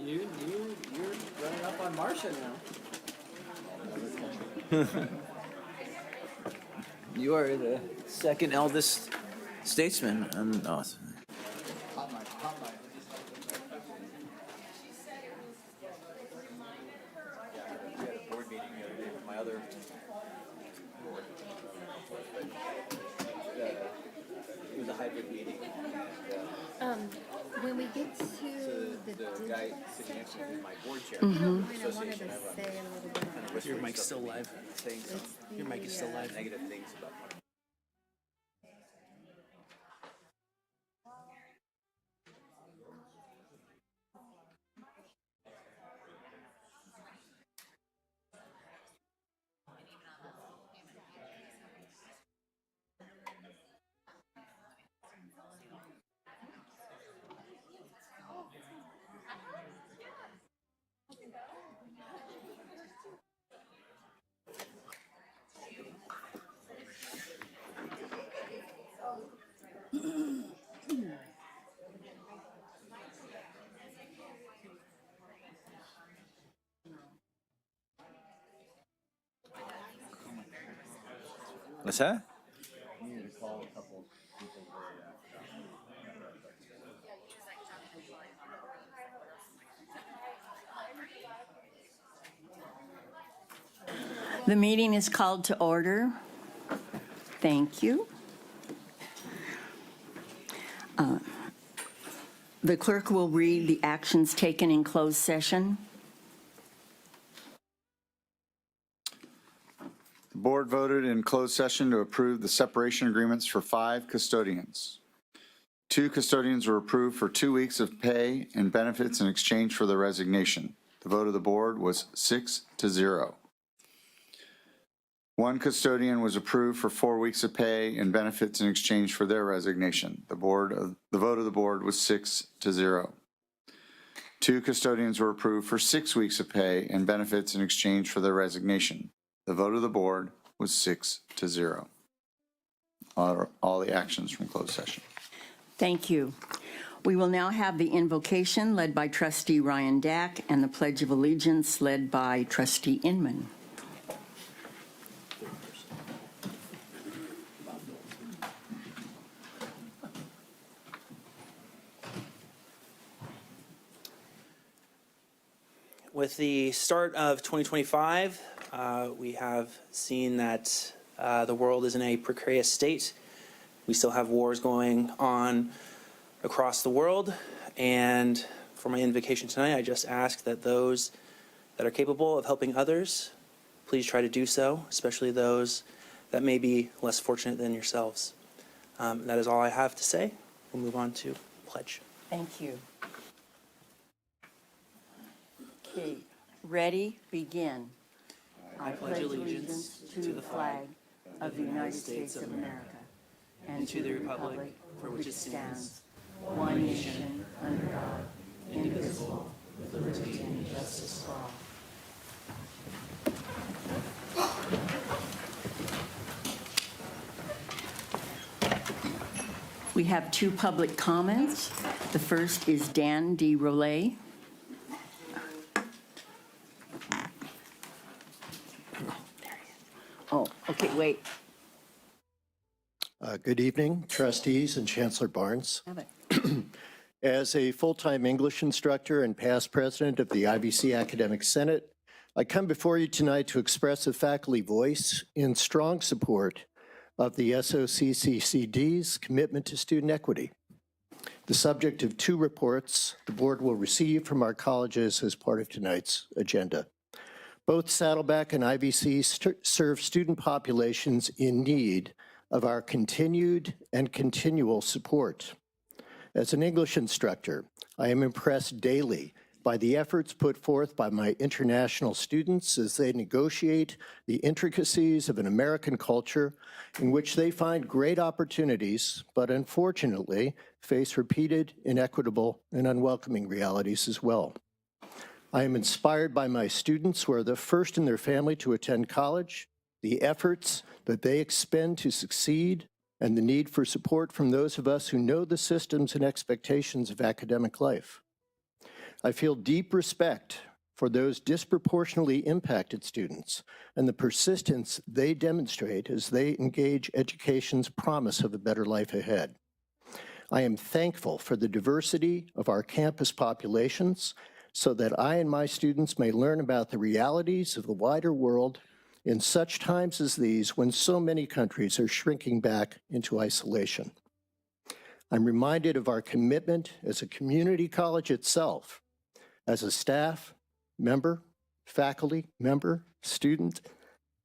you're running up on Marcia now. You are the second eldest statesman. It was a hybrid meeting. When we get to the guy sitting next to me in my board chair. I wanted to say a little bit about Your mic's still live. Your mic is still live. Negative things about What's that? The meeting is called to order. Thank you. The clerk will read the actions taken in closed session. The board voted in closed session to approve the separation agreements for 5 custodians. 2 custodians were approved for 2 weeks of pay and benefits in exchange for their resignation. The vote of the board was 6-0. 1 custodian was approved for 4 weeks of pay and benefits in exchange for their resignation. The vote of the board was 6-0. 2 custodians were approved for 6 weeks of pay and benefits in exchange for their resignation. The vote of the board was 6-0. All the actions from closed session. Thank you. We will now have the invocation led by Trustee Ryan Dack and the Pledge of Allegiance led by Trustee Inman. With the start of 2025, we have seen that the world is in a precarious state. We still have wars going on across the world. And for my invocation tonight, I just ask that those that are capable of helping others, please try to do so, especially those that may be less fortunate than yourselves. That is all I have to say. We'll move on to pledge. Thank you. Okay, ready, begin. I pledge allegiance to the flag of the United States of America and to the republic for which it stands, one nation, under God, indivisible, with liberty and justice for all. We have 2 public comments. The first is Dan D. Rollet. Oh, okay, wait. Good evening, trustees and Chancellor Barnes. Have it. As a full-time English instructor and past president of the IVC Academic Senate, I come before you tonight to express a faculty voice in strong support of the SOCCCD's commitment to student equity, the subject of 2 reports the board will receive from our colleges as part of tonight's agenda. Both Saddleback and IVC serve student populations in need of our continued and continual support. As an English instructor, I am impressed daily by the efforts put forth by my international students as they negotiate the intricacies of an American culture in which they find great opportunities, but unfortunately face repeated, inequitable, and unwelcoming realities as well. I am inspired by my students who are the first in their family to attend college, the efforts that they expend to succeed, and the need for support from those of us who know the systems and expectations of academic life. I feel deep respect for those disproportionately impacted students and the persistence they demonstrate as they engage education's promise of a better life ahead. I am thankful for the diversity of our campus populations so that I and my students may learn about the realities of the wider world in such times as these when so many countries are shrinking back into isolation. I'm reminded of our commitment as a community college itself, as a staff, member, faculty, member, student,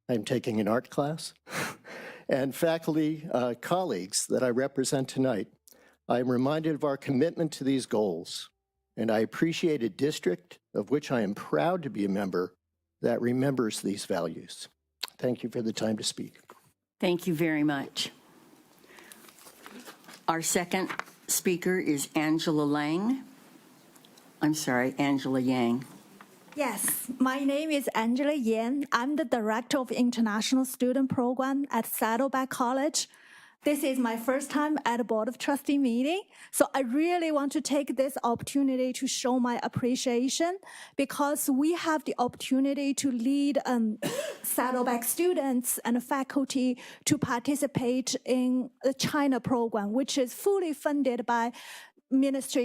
I'm taking an art class, and faculty colleagues that I represent tonight. I am reminded of our commitment to these goals, and I appreciate a district of which I am proud to be a member that remembers these values. Thank you for the time to speak. Thank you very much. Our second speaker is Angela Yang. Yes, my name is Angela Yan. I'm the Director of International Student Program at Saddleback College. This is my first time at a Board of Trustee meeting, so I really want to take this opportunity to show my appreciation because we have the opportunity to lead Saddleback students and faculty to participate in the China program, which is fully funded by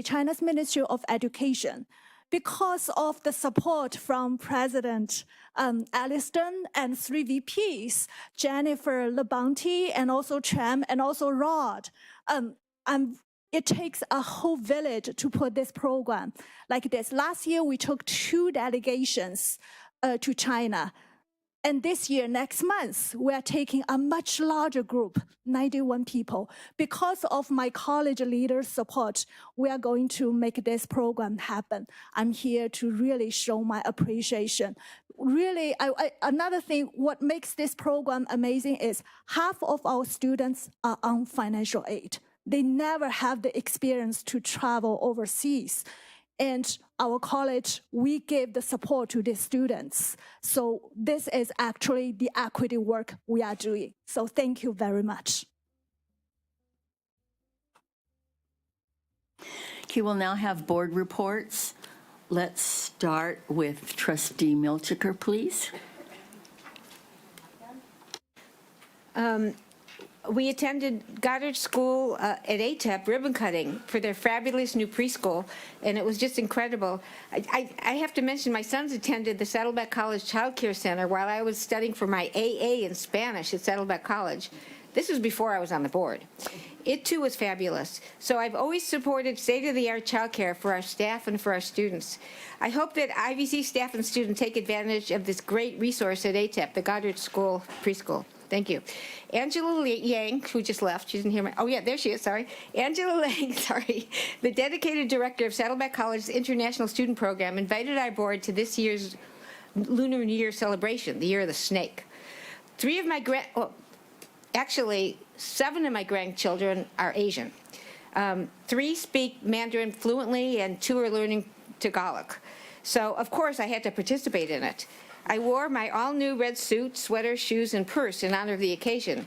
China's Ministry of Education. Because of the support from President Alliston and 3 VPs, Jennifer LeBounty, and also Tram, and also Rod, it takes a whole village to put this program like this. Last year, we took 2 delegations to China. And this year, next month, we are taking a much larger group, 91 people. Because of my college leaders' support, we are going to make this program happen. I'm here to really show my appreciation. Really, another thing, what makes this program amazing is half of our students are on financial aid. They never have the experience to travel overseas. And our college, we give the support to the students. So this is actually the equity work we are doing. So thank you very much. Okay, we'll now have board reports. Let's start with Trustee Milchiker, please. We attended Goddard School at ATEP ribbon cutting for their fabulous new preschool, and it was just incredible. I have to mention my sons attended the Saddleback College Child Care Center while I was studying for my AA in Spanish at Saddleback College. This was before I was on the board. It too was fabulous. So I've always supported state-of-the-art childcare for our staff and for our students. I hope that IVC staff and students take advantage of this great resource at ATEP, the Goddard School Preschool. Thank you. Angela Yang, who just left, she didn't hear my, oh yeah, there she is, sorry. Angela Yang, sorry, the dedicated director of Saddleback College's International Student Program, invited our board to this year's Lunar New Year celebration, the Year of the Snake. 7 of my grandchildren are Asian. 3 speak Mandarin fluently and 2 are learning Tagalog. So, of course, I had to participate in it. I wore my all-new red suit, sweater, shoes, and purse in honor of the occasion.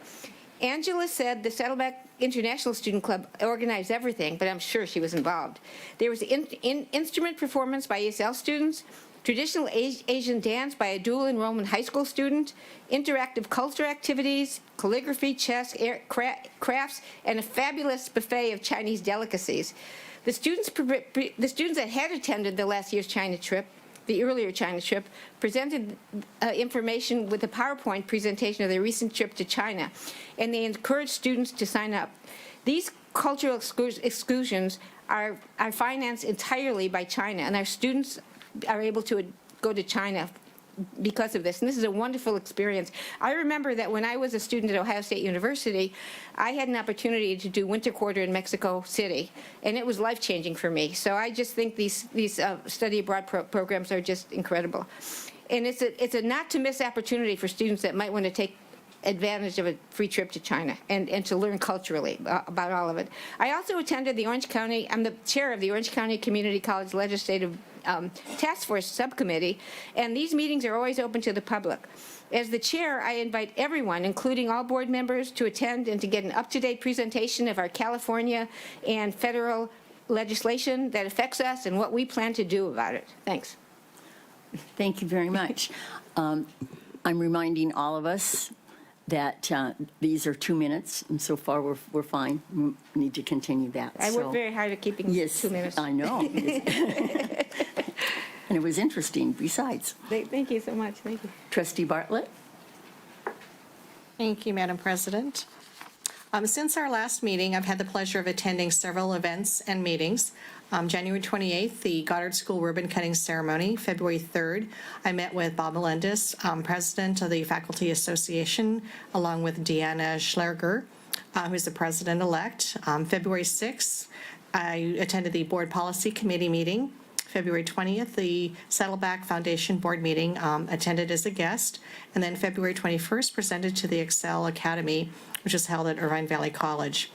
Angela said the Saddleback International Student Club organized everything, but I'm sure she was involved. There was instrument performance by ESL students, traditional Asian dance by a dual enrollment high school student, interactive culture activities, calligraphy, chess, crafts, and a fabulous buffet of Chinese delicacies. The students that had attended the last year's China trip, the earlier China trip, presented information with a PowerPoint presentation of their recent trip to China, and they encouraged students to sign up. These cultural excursions are financed entirely by China, and our students are able to go to China because of this, and this is a wonderful experience. I remember that when I was a student at Ohio State University, I had an opportunity to do winter quarter in Mexico City, and it was life-changing for me. So I just think these study abroad programs are just incredible. And it's a not-to-miss opportunity for students that might want to take advantage of a free trip to China and to learn culturally about all of it. I also attended the Orange County, I'm the chair of the Orange County Community College Legislative Task Force Subcommittee, and these meetings are always open to the public. As the chair, I invite everyone, including all board members, to attend and to get an up-to-date presentation of our California and federal legislation that affects us and what we plan to do about it. Thanks. Thank you very much. I'm reminding all of us that these are 2 minutes, and so far we're fine. We need to continue that. I worked very hard at keeping Yes, 2 minutes. I know. And it was interesting besides. Thank you so much. Thank you. Trustee Bartlett? Thank you, Madam President. Since our last meeting, I've had the pleasure of attending several events and meetings. January 28th, the Goddard School ribbon cutting ceremony. February 3rd, I met with Bob Melendez, President of the Faculty Association, along with Deanna Schlerger, who's the President-elect. February 6th, I attended the Board Policy Committee meeting. February 20th, the Saddleback Foundation Board meeting, attended as a guest. And then February 21st, presented to the Excel Academy, which is held at Irvine Valley College.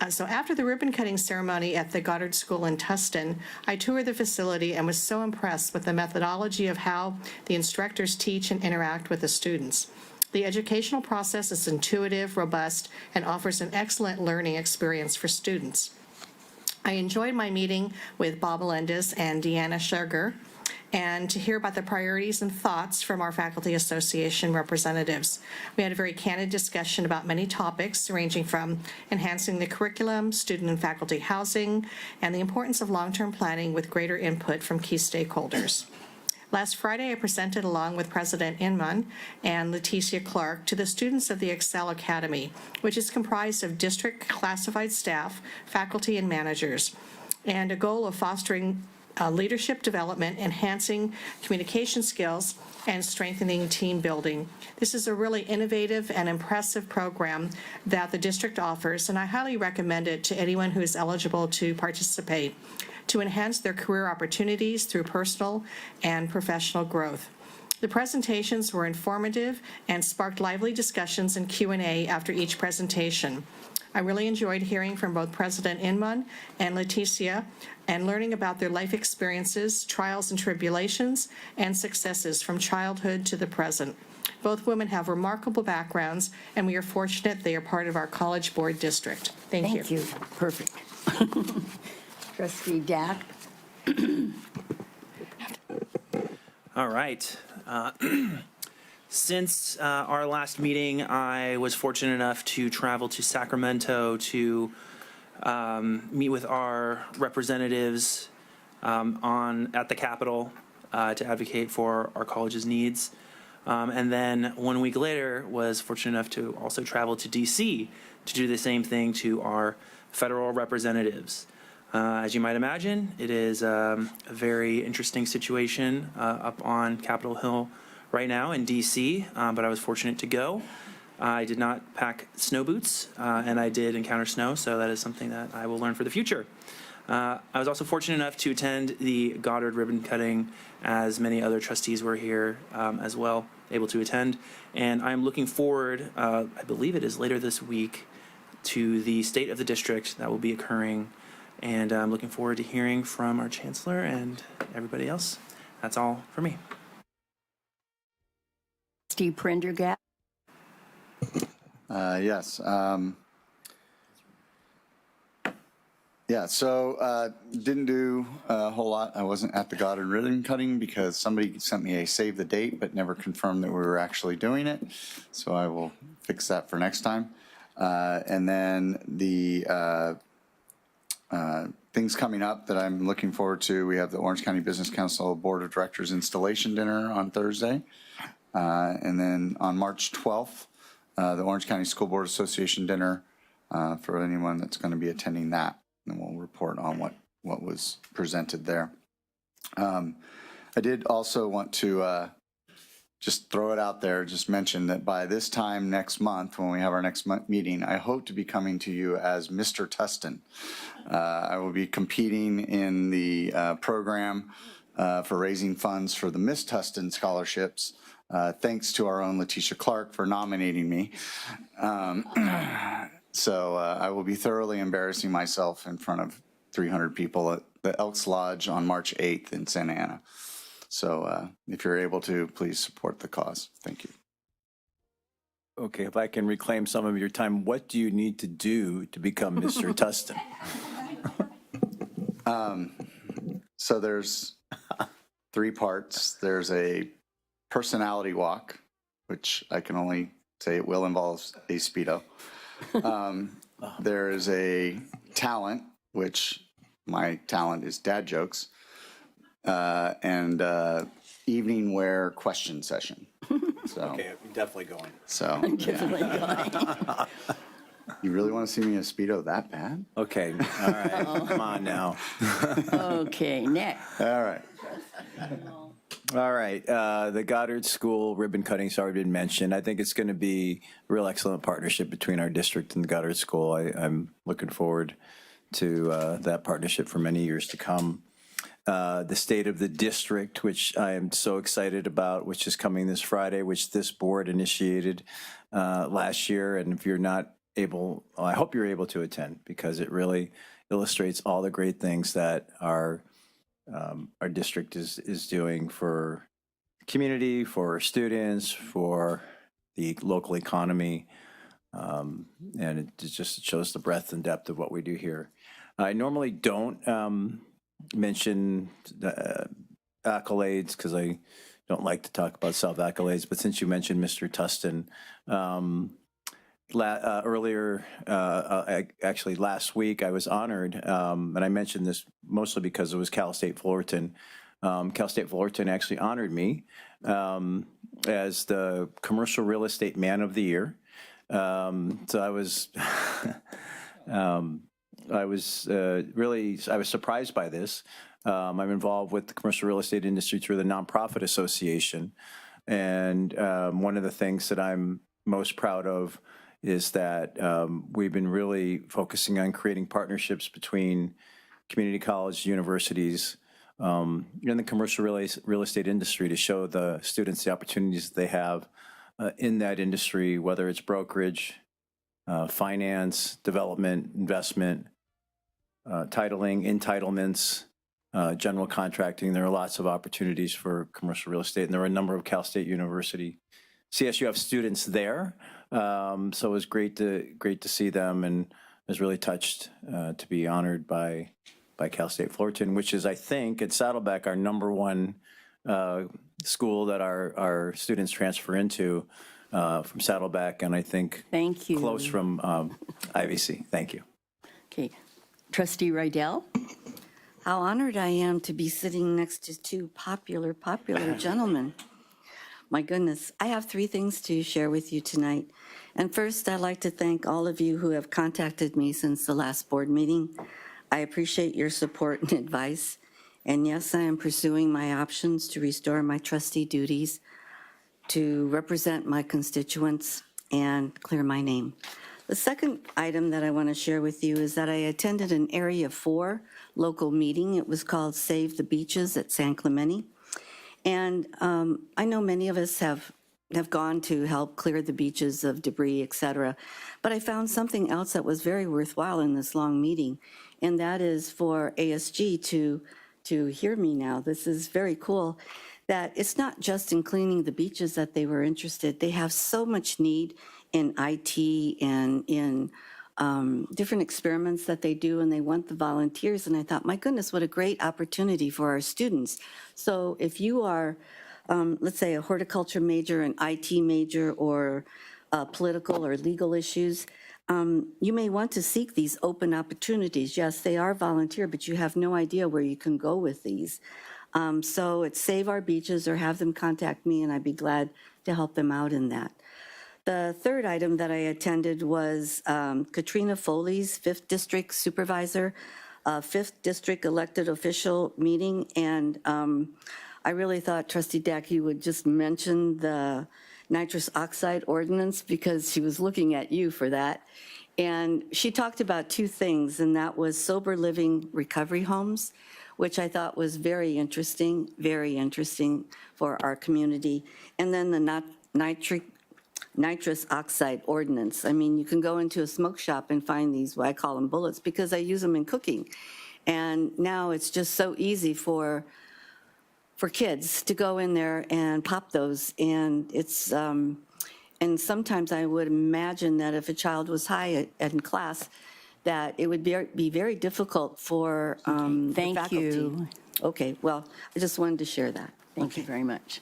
So after the ribbon cutting ceremony at the Goddard School in Tustin, I toured the facility and was so impressed with the methodology of how the instructors teach and interact with the students. The educational process is intuitive, robust, and offers an excellent learning experience for students. I enjoyed my meeting with Bob Melendez and Deanna Schlerger, and to hear about the priorities and thoughts from our Faculty Association representatives. We had a very candid discussion about many topics, ranging from enhancing the curriculum, student and faculty housing, and the importance of long-term planning with greater input from key stakeholders. Last Friday, I presented along with President Inman and Leticia Clark to the students of the Excel Academy, which is comprised of district classified staff, faculty, and managers, and a goal of fostering leadership development, enhancing communication skills, and strengthening team building. This is a really innovative and impressive program that the district offers, and I highly recommend it to anyone who is eligible to participate to enhance their career opportunities through personal and professional growth. The presentations were informative and sparked lively discussions and Q&A after each presentation. I really enjoyed hearing from both President Inman and Leticia and learning about their life experiences, trials and tribulations, and successes from childhood to the present. Both women have remarkable backgrounds, and we are fortunate they are part of our College Board district. Thank you. Thank you. Perfect. Trustee Dack? All right. Since our last meeting, I was fortunate enough to travel to Sacramento to meet with our representatives at the Capitol to advocate for our college's needs. And then 1 week later, was fortunate enough to also travel to D.C. to do the same thing to our federal representatives. As you might imagine, it is a very interesting situation up on Capitol Hill right now in D.C., but I was fortunate to go. I did not pack snow boots, and I did encounter snow, so that is something that I will learn for the future. I was also fortunate enough to attend the Goddard ribbon cutting, as many other trustees were here as well, able to attend. And I'm looking forward, I believe it is later this week, to the State of the District that will be occurring. And I'm looking forward to hearing from our chancellor and everybody else. That's all for me. Steve Prendergast? Yes. So didn't do a whole lot. I wasn't at the Goddard ribbon cutting because somebody sent me a save the date but never confirmed that we were actually doing it. So I will fix that for next time. And then the things coming up that I'm looking forward to, we have the Orange County Business Council Board of Directors installation dinner on Thursday. And then on March 12th, the Orange County School Board Association dinner for anyone that's going to be attending that. And we'll report on what was presented there. I did also want to just throw it out there, just mention that by this time next month, when we have our next meeting, I hope to be coming to you as Mr. Tustin. I will be competing in the program for raising funds for the Miss Tustin scholarships. Thanks to our own Leticia Clark for nominating me. So I will be thoroughly embarrassing myself in front of 300 people at the Elks Lodge on March 8th in Santa Ana. So if you're able to, please support the cause. Thank you. Okay, if I can reclaim some of your time, what do you need to do to become Mr. Tustin? So there's 3 parts. There's a personality walk, which I can only say it will involve a Speedo. There is a talent, which my talent is dad jokes, and evening wear question session. So, Okay, I'm definitely going. so yeah. You really want to see me in a Speedo that bad? Okay, all right, come on now. Okay, next. All right. All right, the Goddard School ribbon cutting's already been mentioned. I think it's going to be a real excellent partnership between our district and the Goddard School. I'm looking forward to that partnership for many years to come. The State of the District, which I am so excited about, which is coming this Friday, which this board initiated last year. And if you're not able, well, I hope you're able to attend, because it really illustrates all the great things that our district is doing for the community, for students, for the local economy. And it just shows the breadth and depth of what we do here. I normally don't mention accolades, because I don't like to talk about self-accolades, but since you mentioned Mr. Tustin, earlier, actually last week, I was honored, and I mentioned this mostly because it was Cal State Fullerton. Cal State Fullerton actually honored me as the Commercial Real Estate Man of the Year. So I was, I was surprised by this. I'm involved with the commercial real estate industry through the Nonprofit Association, and one of the things that I'm most proud of is that we've been really focusing on creating partnerships between community college, universities, in the commercial real estate industry to show the students the opportunities that they have in that industry, whether it's brokerage, finance, development, investment, titling, entitlements, general contracting. There are lots of opportunities for commercial real estate, and there are a number of Cal State University CSUF students there. So it was great to see them, and I was really touched to be honored by Cal State Fullerton, which is, I think, at Saddleback, our #1 school that our students transfer into from Saddleback, and I think Thank you. close from IVC. Thank you. Okay, Trustee Rydell. How honored I am to be sitting next to 2 popular gentlemen. My goodness, I have 3 things to share with you tonight. And first, I'd like to thank all of you who have contacted me since the last board meeting. I appreciate your support and advice. And yes, I am pursuing my options to restore my trustee duties, to represent my constituents, and clear my name. The second item that I want to share with you is that I attended an Area 4 local meeting. It was called Save the Beaches at San Clemente. And I know many of us have gone to help clear the beaches of debris, et cetera. But I found something else that was very worthwhile in this long meeting, and that is for ASG to hear me now. This is very cool, that it's not just in cleaning the beaches that they were interested. They have so much need in IT and in different experiments that they do, and they want the volunteers. And I thought, my goodness, what a great opportunity for our students. So if you are, let's say, a horticulture major, an IT major, or political or legal issues, you may want to seek these open opportunities. Yes, they are volunteer, but you have no idea where you can go with these. So it's Save Our Beaches, or have them contact me, and I'd be glad to help them out in that. The third item that I attended was Katrina Foley's 5th District Supervisor, 5th District elected official meeting, and I really thought Trustee Dackey would just mention the nitrous oxide ordinance, because she was looking at you for that. And she talked about 2 things, and that was sober living recovery homes, which I thought was very interesting for our community. And then the nitrous oxide ordinance. I mean, you can go into a smoke shop and find these, what I call them bullets, because I use them in cooking. And now it's just so easy for kids to go in there and pop those. And it's, and sometimes I would imagine that if a child was high in class, that it would be very difficult for the Thank faculty. you. Okay, well, I just wanted to share that. Thank you very much.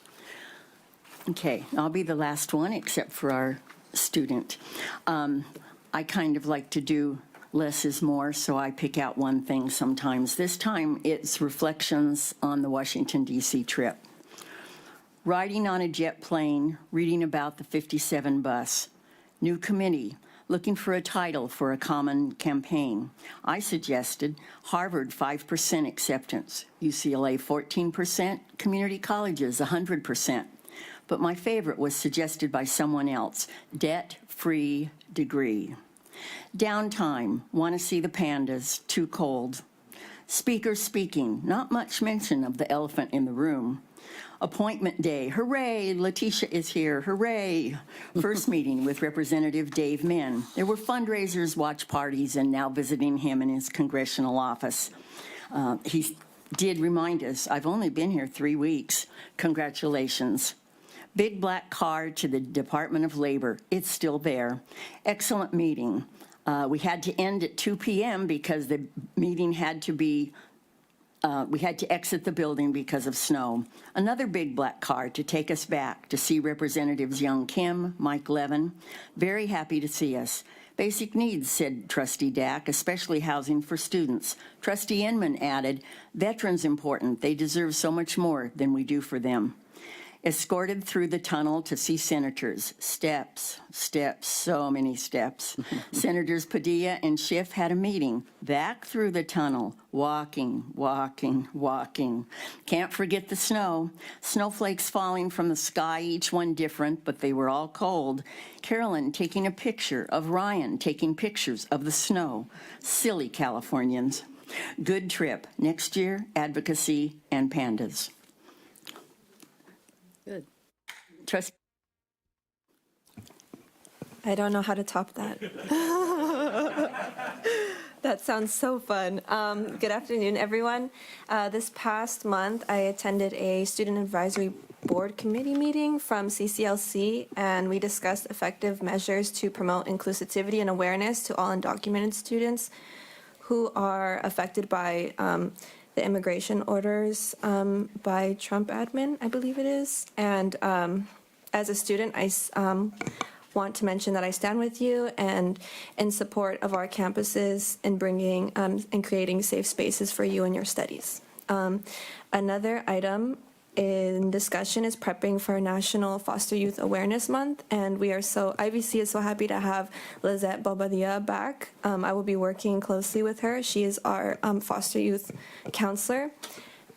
Okay, I'll be the last one except for our student. I kind of like to do less is more, so I pick out one thing sometimes. This time it's reflections on the Washington, D.C. trip. Riding on a jet plane, reading about the 57 bus. New committee, looking for a title for a common campaign. I suggested Harvard 5% acceptance, UCLA 14%, community colleges 100%. But my favorite was suggested by someone else, debt-free degree. Downtime, want to see the pandas, too cold. Speaker speaking, not much mention of the elephant in the room. Appointment day, hooray, Letitia is here, hooray. First meeting with Representative Dave Min. There were fundraisers, watch parties, and now visiting him in his congressional office. He did remind us, I've only been here 3 weeks. Congratulations. Big black card to the Department of Labor. It's still there. Excellent meeting. We had to end at 2 p.m. because the meeting had to be we had to exit the building because of snow. Another big black car to take us back to see Representatives Young Kim, Mike Levin. Very happy to see us. Basic needs, said Trustee Dack, especially housing for students. Trustee Inman added, veterans important. They deserve so much more than we do for them. Escorted through the tunnel to see senators. Steps, so many steps. Senators Padilla and Schiff had a meeting. Back through the tunnel, walking. Can't forget the snow. Snowflakes falling from the sky, each one different, but they were all cold. Carolyn taking a picture of Ryan taking pictures of the snow. Silly Californians. Good trip. Next year, advocacy and pandas. Good. Trustee. I don't know how to top that. That sounds so fun. Good afternoon, everyone. This past month, I attended a Student Advisory Board Committee meeting from CCLC, and we discussed effective measures to promote inclusivity and awareness to all undocumented students who are affected by the immigration orders by Trump admin, I believe it is. And as a student, I want to mention that I stand with you and in support of our campuses in bringing and creating safe spaces for you and your studies. Another item in discussion is prepping for National Foster Youth Awareness Month, and IVC is so happy to have Lizette Bobadilla back. I will be working closely with her. She is our foster youth counselor,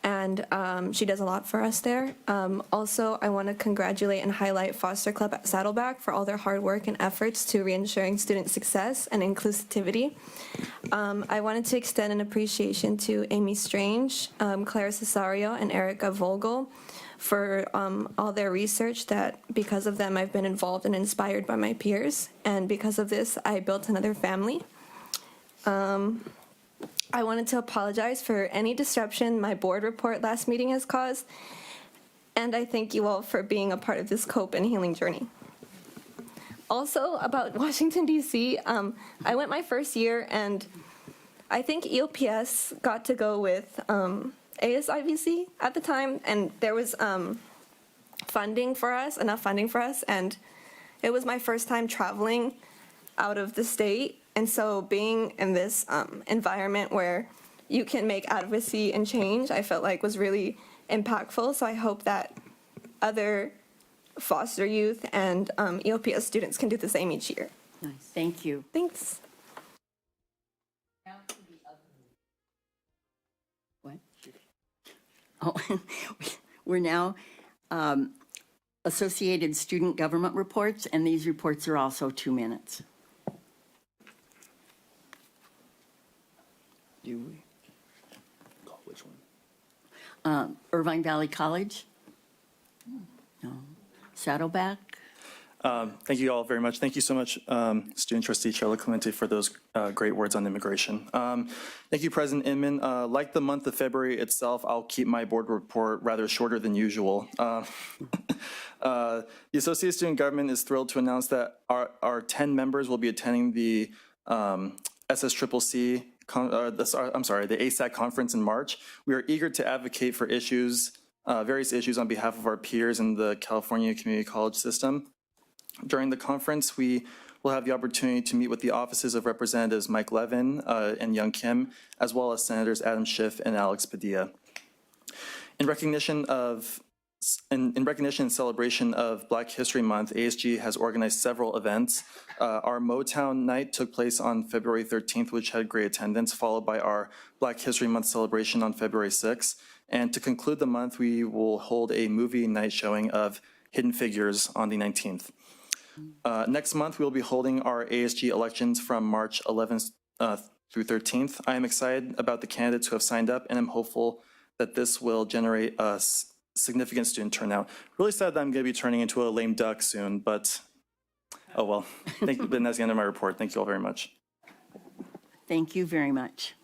and she does a lot for us there. Also, I want to congratulate and highlight Foster Club at Saddleback for all their hard work and efforts to reensuring student success and inclusivity. I wanted to extend an appreciation to Amy Strange, Claire Cesario, and Erica Vogel for all their research that because of them I've been involved and inspired by my peers, and because of this I built another family. I wanted to apologize for any disruption my board report last meeting has caused, and I thank you all for being a part of this cope and healing journey. Also, about Washington, D.C., I went my first year, and I think EOPS got to go with ASIVC at the time, and there was enough funding for us, and it was my first time traveling out of the state. And so being in this environment where you can make advocacy and change, I felt like was really impactful. So I hope that other foster youth and EOPS students can do the same each year. Nice. Thank you. Thanks. What? Oh, we're now Associated Student Government Reports, and these reports are also 2 minutes. Do we? Call which one? Irvine Valley College? No. Saddleback? Thank you all very much. Thank you so much, Student Trustee Charlotte Clemente, for those great words on immigration. Thank you, President Inman. Like the month of February itself, I'll keep my board report rather shorter than usual. The Associated Student Government is thrilled to announce that our 10 members will be attending the SSCCC, the ASAC conference in March. We are eager to advocate for various issues on behalf of our peers in the California Community College system. During the conference, we will have the opportunity to meet with the offices of Representatives Mike Levin and Young Kim, as well as Senators Adam Schiff and Alex Padilla. In recognition and celebration of Black History Month, ASG has organized several events. Our Motown night took place on February 13th, which had great attendance, followed by our Black History Month celebration on February 6th. And to conclude the month, we will hold a movie night showing of Hidden Figures on the 19th. Next month, we will be holding our ASG elections from March 11th through 13th. I am excited about the candidates who have signed up, and I'm hopeful that this will generate a significant student turnout. Really sad that I'm going to be turning into a lame duck soon, but oh well. Thank you. And that's the end of my report. Thank you all very much. Thank you very much.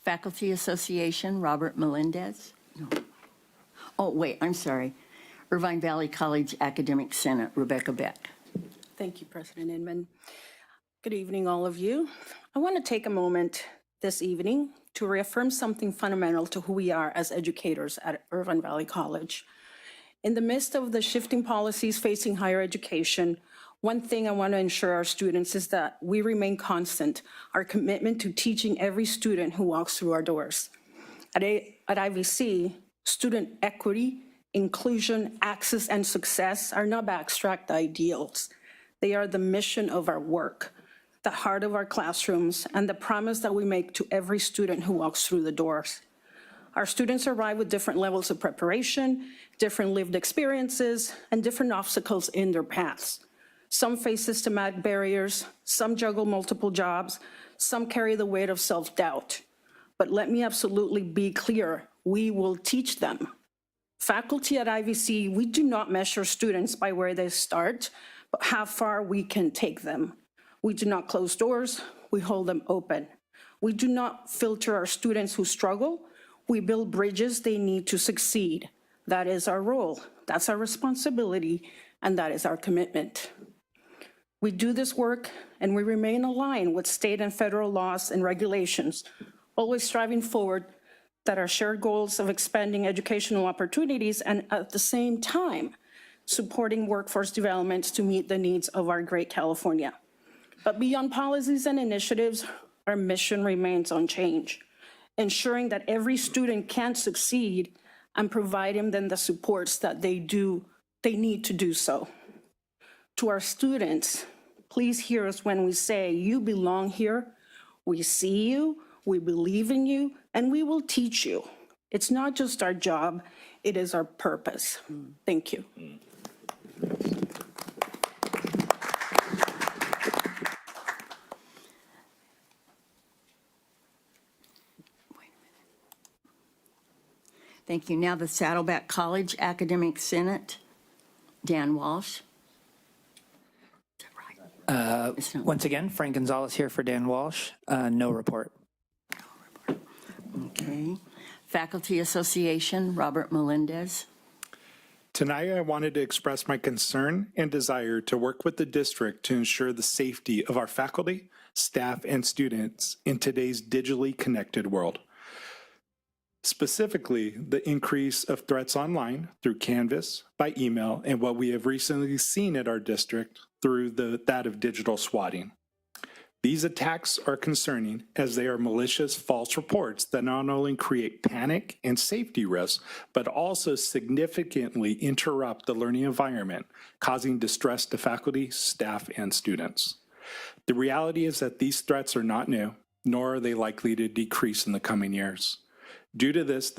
Faculty Association, Robert Melendez. No. Oh, wait, I'm sorry. Irvine Valley College Academic Senate, Rebecca Beck. Thank you, President Inman. Good evening, all of you. I want to take a moment this evening to reaffirm something fundamental to who we are as educators at Irvine Valley College. In the midst of the shifting policies facing higher education, one thing I want to ensure our students is that we remain constant, our commitment to teaching every student who walks through our doors. At IVC, student equity, inclusion, access, and success are not abstract ideals. They are the mission of our work, the heart of our classrooms, and the promise that we make to every student who walks through the doors. Our students arrive with different levels of preparation, different lived experiences, and different obstacles in their paths. Some face systematic barriers, some juggle multiple jobs, some carry the weight of self-doubt. But let me absolutely be clear, we will teach them. Faculty at IVC, we do not measure students by where they start, but how far we can take them. We do not close doors, we hold them open. We do not filter our students who struggle, we build bridges they need to succeed. That is our role, that's our responsibility, and that is our commitment. We do this work and we remain aligned with state and federal laws and regulations, always striving forward that our shared goals of expanding educational opportunities and at the same time, supporting workforce development to meet the needs of our great California. But beyond policies and initiatives, our mission remains unchanged, ensuring that every student can succeed and providing them the supports that they need to do so. To our students, please hear us when we say, you belong here, we see you, we believe in you, and we will teach you. It's not just our job, it is our purpose. Thank you. Thank you. Now the Saddleback College Academic Senate, Dan Walsh. Once again, Frank Gonzalez here for Dan Walsh. No report. Okay. Faculty Association, Robert Melendez. Tonight, I wanted to express my concern and desire to work with the district to ensure the safety of our faculty, staff, and students in today's digitally connected world. Specifically, the increase of threats online through Canvas, by email, and what we have recently seen at our district through that of digital swatting. These attacks are concerning as they are malicious false reports that not only create panic and safety risks, but also significantly interrupt the learning environment, causing distress to faculty, staff, and students. The reality is that these threats are not new, nor are they likely to decrease in the coming years. Due to this and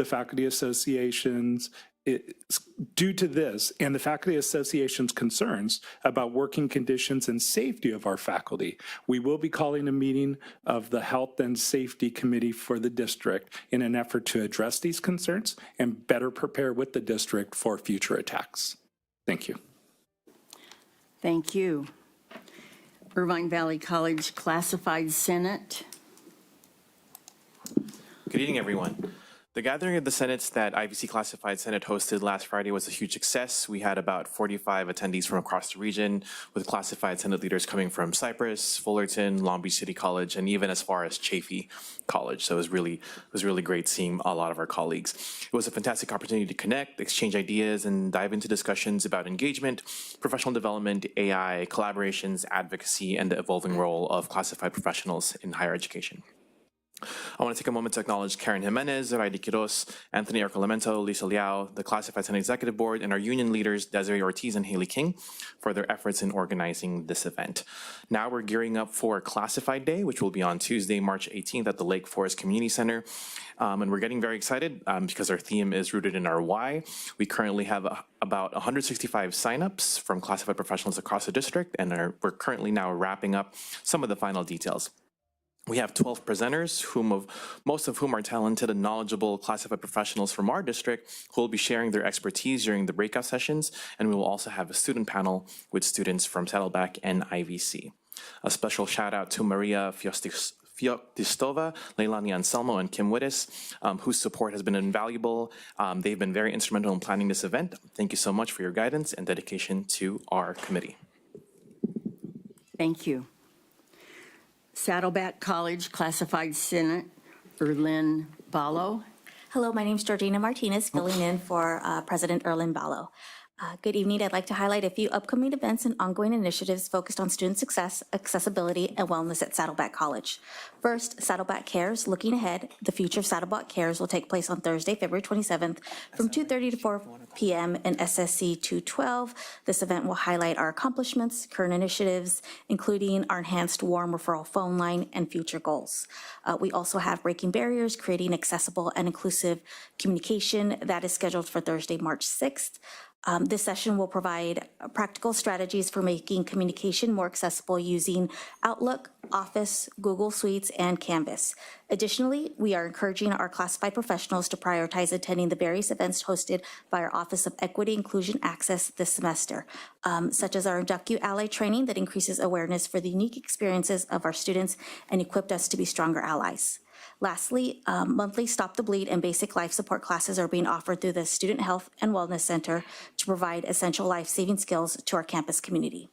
the Faculty Association's concerns about working conditions and safety of our faculty, we will be calling a meeting of the Health and Safety Committee for the district in an effort to address these concerns and better prepare with the district for future attacks. Thank you. Thank you. Irvine Valley College Classified Senate. Good evening, everyone. The gathering of the Senates that IVC Classified Senate hosted last Friday was a huge success. We had about 45 attendees from across the region, with classified Senate leaders coming from Cypress, Fullerton, Long Beach City College, and even as far as Chaffey College. So it was really great seeing a lot of our colleagues. It was a fantastic opportunity to connect, exchange ideas, and dive into discussions about engagement, professional development, AI, collaborations, advocacy, and the evolving role of classified professionals in higher education. I want to take a moment to acknowledge Karen Jimenez, Raidi Quiroz, Anthony Arcolamento, Lisa Liao, the Classified Senate Executive Board, and our union leaders, Desiree Ortiz and Haley King, for their efforts in organizing this event. Now we're gearing up for Classified Day, which will be on Tuesday, March 18th at the Lake Forest Community Center. And we're getting very excited because our theme is rooted in our why. We currently have about 165 signups from classified professionals across the district, and we're currently now wrapping up some of the final details. We have 12 presenters, most of whom are talented and knowledgeable classified professionals from our district who will be sharing their expertise during the breakout sessions, and we will also have a student panel with students from Saddleback and IVC. A special shout out to Maria Fioctistova, Leilani Anselmo, and Kim Wittes, whose support has been invaluable. They've been very instrumental in planning this event. Thank you so much for your guidance and dedication to our committee. Thank you. Saddleback College Classified Senate, Erlyn Ballo. Hello, my name is Georgina Martinez, filling in for President Erlyn Ballo. Good evening. I'd like to highlight a few upcoming events and ongoing initiatives focused on student success, accessibility, and wellness at Saddleback College. First, Saddleback Cares. Looking ahead, the future of Saddleback Cares will take place on Thursday, February 27th from 2:30 to 4 p.m. in SSC 212. This event will highlight our accomplishments, current initiatives, including our enhanced warm referral phone line and future goals. We also have Breaking Barriers, Creating Accessible and Inclusive Communication. That is scheduled for Thursday, March 6th. This session will provide practical strategies for making communication more accessible using Outlook, Office, Google Suites, and Canvas. Additionally, we are encouraging our classified professionals to prioritize attending the various events hosted by our Office of Equity, Inclusion, Access this semester, such as our Induct You Ally training that increases awareness for the unique experiences of our students and equipped us to be stronger allies. Lastly, monthly Stop the Bleed and basic life support classes are being offered through the Student Health and Wellness Center to provide essential life-saving skills to our campus community.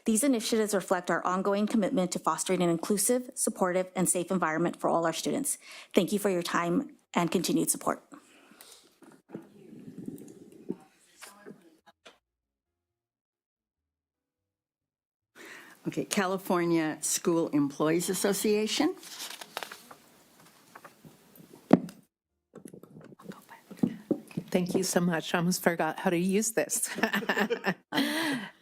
These initiatives reflect our ongoing commitment to fostering an inclusive, supportive, and safe environment for all our students. Thank you for your time and continued support. Okay, California School Employees Association. Thank you so much. I almost forgot how to use this.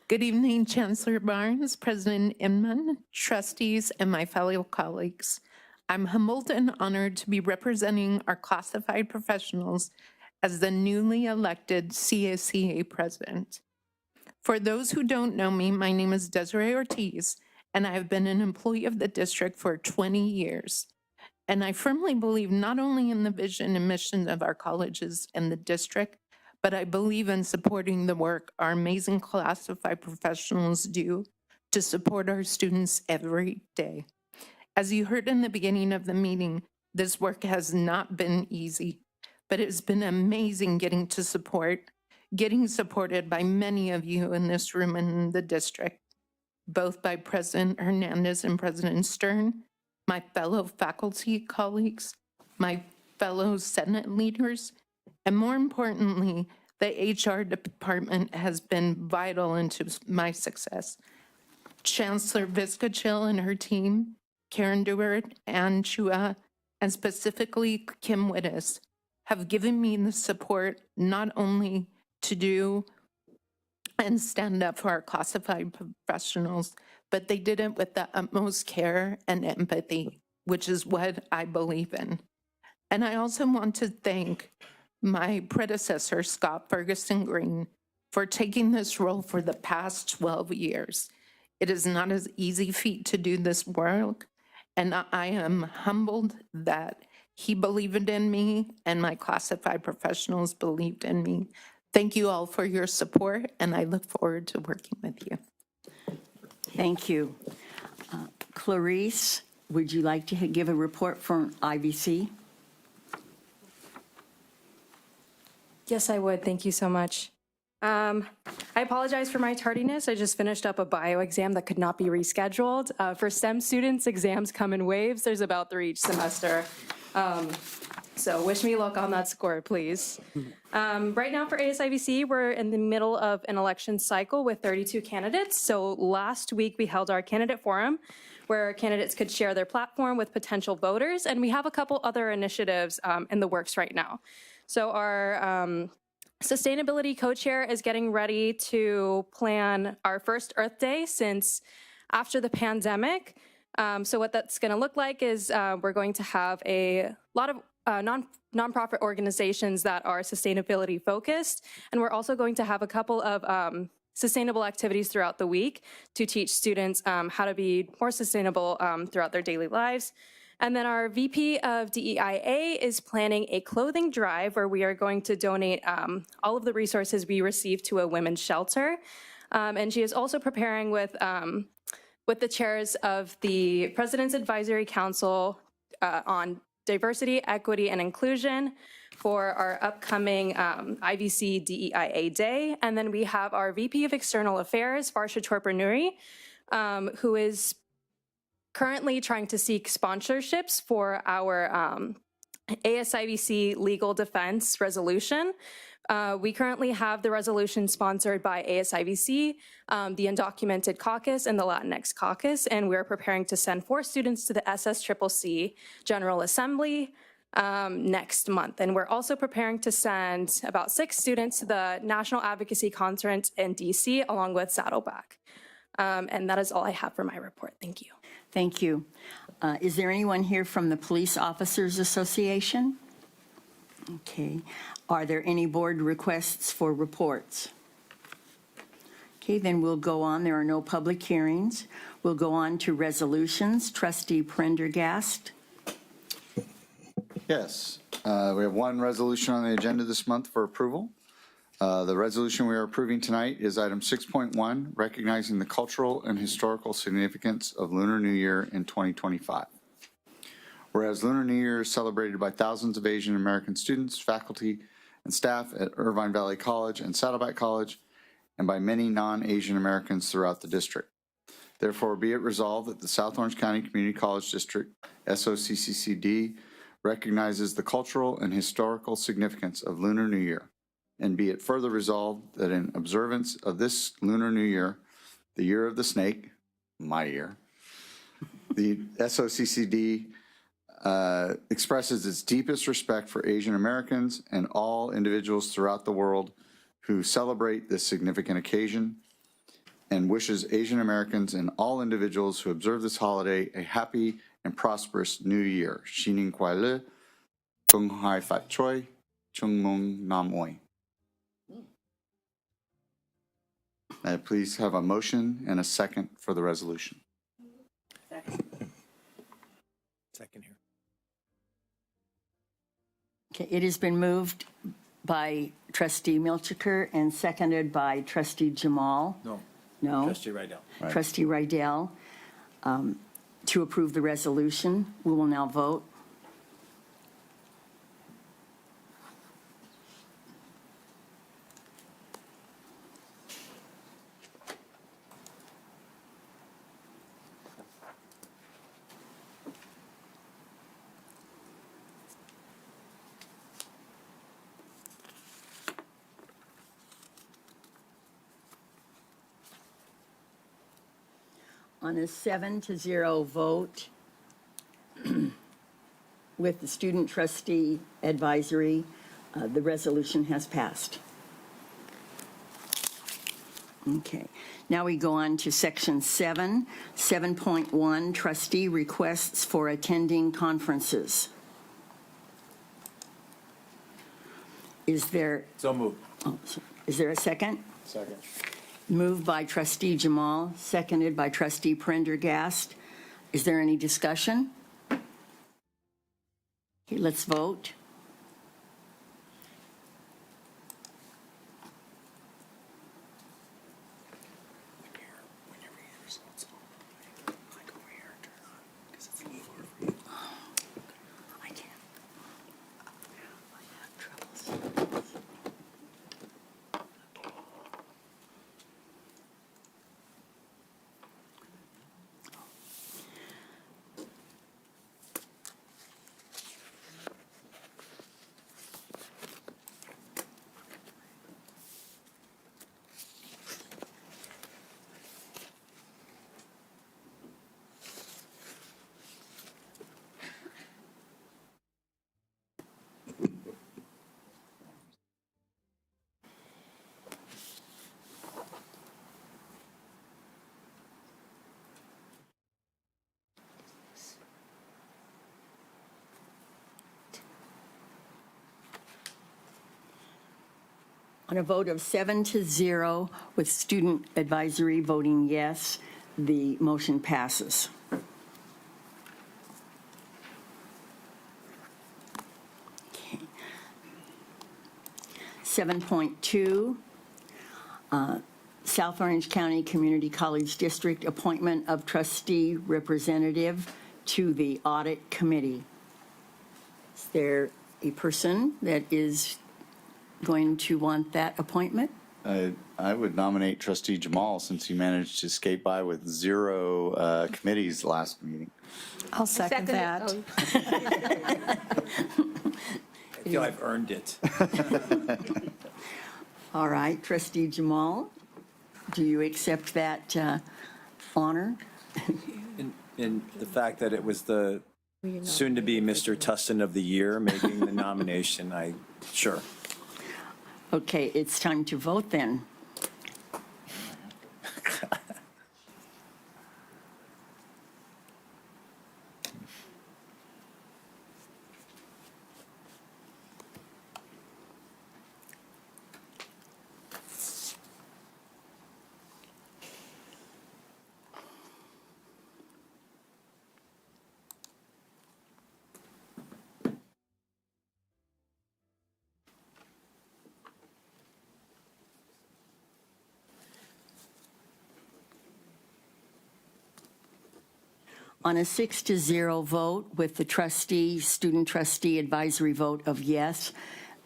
Good evening, Chancellor Barnes, President Inman, trustees, and my fellow colleagues. I'm humbled and honored to be representing our classified professionals as the newly elected CSEA president. For those who don't know me, my name is Desiree Ortiz, and I have been an employee of the district for 20 years. And I firmly believe not only in the vision and mission of our colleges and the district, but I believe in supporting the work our amazing classified professionals do to support our students every day. As you heard in the beginning of the meeting, this work has not been easy, but it's been amazing getting supported by many of you in this room and in the district, both by President Hernandez and President Stern, my fellow faculty colleagues, my fellow Senate leaders, and more importantly, the HR department has been vital into my success. Chancellor Viscachill and her team, Karen Dewart, Ann Chua, and specifically Kim Wittes, have given me the support not only to do and stand up for our classified professionals, but they did it with the utmost care and empathy, which is what I believe in. And I also want to thank my predecessor, Scott Ferguson Green, for taking this role for the past 12 years. It is not an easy feat to do this work, and I am humbled that he believed in me and my classified professionals believed in me. Thank you all for your support, and I look forward to working with you. Thank you. Clarice, would you like to give a report from IVC? Yes, I would. Thank you so much. I apologize for my tardiness. I just finished up a bio exam that could not be rescheduled. For STEM students, exams come in waves. There's about 3 each semester. So wish me luck on that score, please. Right now for ASIVC, we're in the middle of an election cycle with 32 candidates. So last week we held our candidate forum where candidates could share their platform with potential voters. And we have a couple other initiatives in the works right now. So our sustainability co-chair is getting ready to plan our first Earth Day since after the pandemic. So what that's going to look like is we're going to have a lot of nonprofit organizations that are sustainability focused, and we're also going to have a couple of sustainable activities throughout the week to teach students how to be more sustainable throughout their daily lives. And then our VP of DEIA is planning a clothing drive where we are going to donate all of the resources we receive to a women's shelter. And she is also preparing with the chairs of the President's Advisory Council on Diversity, Equity, and Inclusion for our upcoming IVC DEIA Day. And then we have our VP of External Affairs, Farsha Torpernuri, who is currently trying to seek sponsorships for our ASIVC legal defense resolution. We currently have the resolution sponsored by ASIVC, the Undocumented Caucus, and the Latinx Caucus, and we're preparing to send 4 students to the SSCCC General Assembly next month. And we're also preparing to send about 6 students to the National Advocacy Conference in DC, along with Saddleback. And that is all I have for my report. Thank you. Thank you. Is there anyone here from the Police Officers Association? Okay. Are there any board requests for reports? Okay, then we'll go on. There are no public hearings. We'll go on to resolutions. Trustee Prendergast. Yes, we have one resolution on the agenda this month for approval. The resolution we are approving tonight is item 6.1, recognizing the cultural and historical significance of Lunar New Year in 2025. Whereas Lunar New Year is celebrated by thousands of Asian American students, faculty, and staff at Irvine Valley College and Saddleback College, and by many non-Asian Americans throughout the district. Therefore, be it resolved that the South Orange County Community College District, SOCCCD, recognizes the cultural and historical significance of Lunar New Year. And be it further resolved that in observance of this Lunar New Year, the year of the snake, my year, the SOCCD expresses its deepest respect for Asian Americans and all individuals throughout the world who celebrate this significant occasion, and wishes Asian Americans and all individuals who observe this holiday a happy and prosperous New Year. Shinin Kwai Le, Tung Hai Fat Choi, Chung Mung Nam Oi. May I please have a motion and a second for the resolution? Second here. Okay, it has been moved by Trustee Milchiker and seconded by Trustee Jamal. No. Trustee Rydell. Trustee Rydell to approve the resolution. We will now vote. On a 7-0 vote with the student trustee advisory, the resolution has passed. Okay, now we go on to section 7, 7.1, trustee requests for attending conferences. Is there? So moved. Is there a second? Second. Moved by Trustee Jamal, seconded by Trustee Prendergast. Is there any discussion? Okay, let's vote. On a vote of 7-0 with student advisory voting yes, the motion passes. Okay. 7.2, South Orange County Community College District appointment of trustee representative to the audit committee. Is there a person that is going to want that appointment? I would nominate trustee Jamal since he managed to skate by with 0 committees last meeting. I'll second that. I feel I've earned it. All right, trustee Jamal, do you accept that honor? And the fact that it was the soon-to-be Mr. Tustin of the Year making the nomination, sure. Okay, it's time to vote then. On a 6-0 vote with the student trustee advisory vote of yes,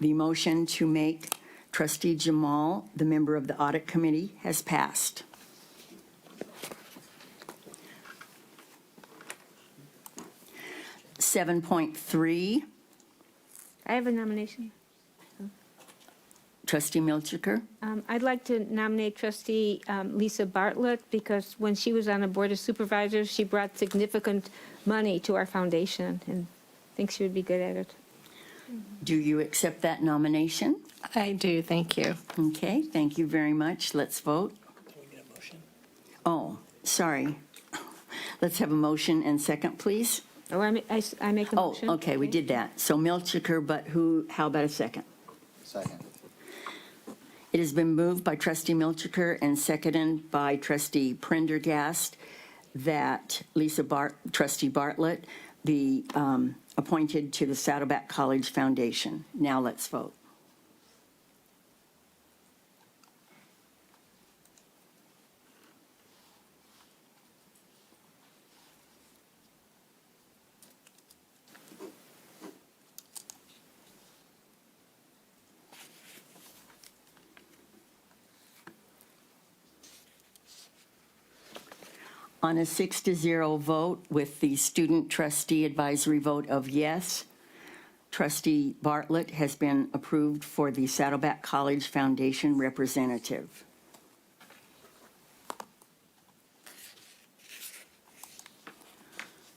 the motion to make trustee Jamal the member of the audit committee has passed. .3, I have a nomination. trustee Milchiker. I'd like to nominate trustee Lisa Bartlett because when she was on the Board of Supervisors, she brought significant money to our foundation and I think she would be good at it. Do you accept that nomination? I do, thank you. Okay, thank you very much. Let's vote. Can we get a motion? Oh, sorry. Let's have a motion and second, please. Oh, I make the motion. Oh, okay, we did that. So Milchiker, but how about a second? Second. It has been moved by trustee Milchiker and seconded by trustee Prendergast that trustee Bartlett be appointed to the Saddleback College Foundation. Now let's vote. On a 6-0 vote with the student trustee advisory vote of yes, trustee Bartlett has been approved for the Saddleback College Foundation representative.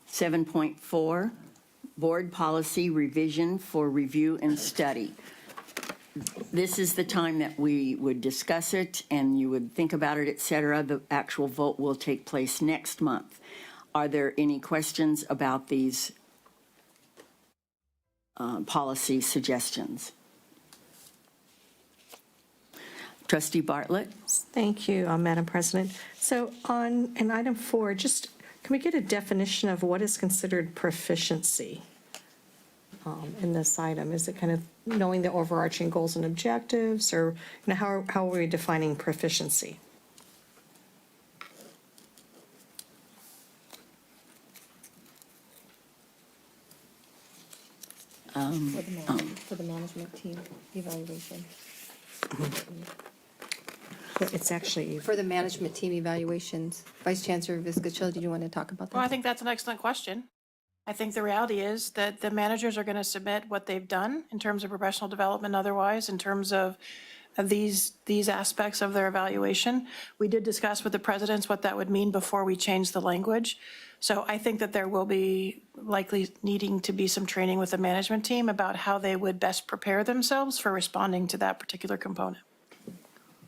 .4, board policy revision for review and study. This is the time that we would discuss it and you would think about it, et cetera. The actual vote will take place next month. Are there any questions about these policy suggestions? Trustee Bartlett? Thank you, Madam President. So in item 4, just can we get a definition of what is considered proficiency in this item? Is it kind of knowing the overarching goals and objectives, or how are we defining proficiency? For the management team evaluation. It's actually For the management team evaluations. Vice Chancellor Viscachill, did you want to talk about that? Well, I think that's an excellent question. I think the reality is that the managers are going to submit what they've done in terms of professional development, otherwise, in terms of these aspects of their evaluation. We did discuss with the presidents what that would mean before we changed the language. So I think that there will be likely needing to be some training with the management team about how they would best prepare themselves for responding to that particular component.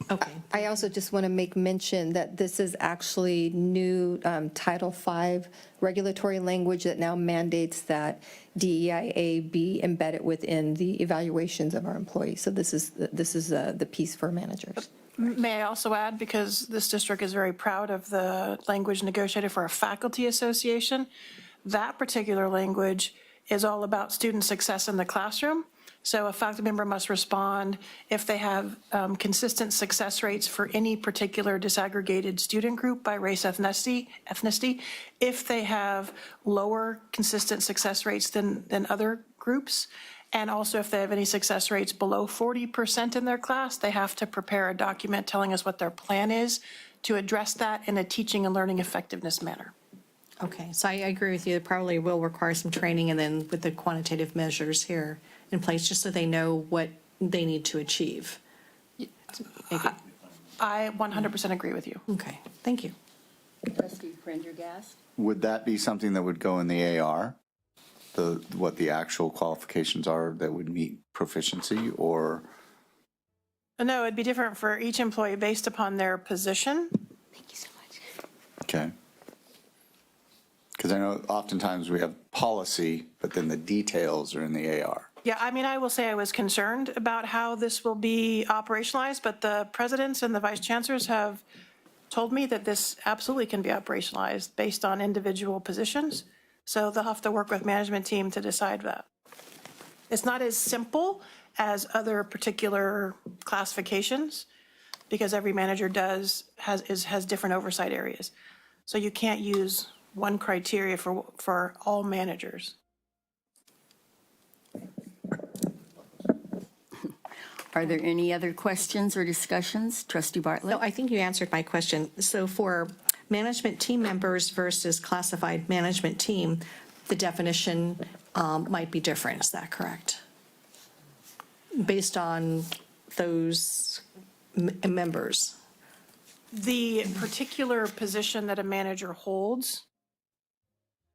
Okay. I also just want to make mention that this is actually new Title V regulatory language that now mandates that DEIA be embedded within the evaluations of our employees. So this is the piece for managers. May I also add, because this district is very proud of the language negotiated for a faculty association, that particular language is all about student success in the classroom. So a faculty member must respond if they have consistent success rates for any particular disaggregated student group by race, ethnicity, if they have lower consistent success rates than other groups, and also if they have any success rates below 40% in their class, they have to prepare a document telling us what their plan is to address that in a teaching and learning effectiveness manner. Okay, so I agree with you. It probably will require some training and then with the quantitative measures here in place, just so they know what they need to achieve. I 100% agree with you. Okay, thank you. Trustee Prendergast? Would that be something that would go in the AR? What the actual qualifications are that would meet proficiency, or? No, it'd be different for each employee based upon their position. Thank you so much. Okay. Because I know oftentimes we have policy, but then the details are in the AR. Yeah, I mean, I will say I was concerned about how this will be operationalized, but the presidents and the vice chancellors have told me that this absolutely can be operationalized based on individual positions. So they'll have to work with management team to decide that. It's not as simple as other particular classifications because every manager has different oversight areas. So you can't use one criteria for all managers. Are there any other questions or discussions? Trustee Bartlett? No, I think you answered my question. So for management team members versus classified management team, the definition might be different. Is that correct? Based on those members? The particular position that a manager holds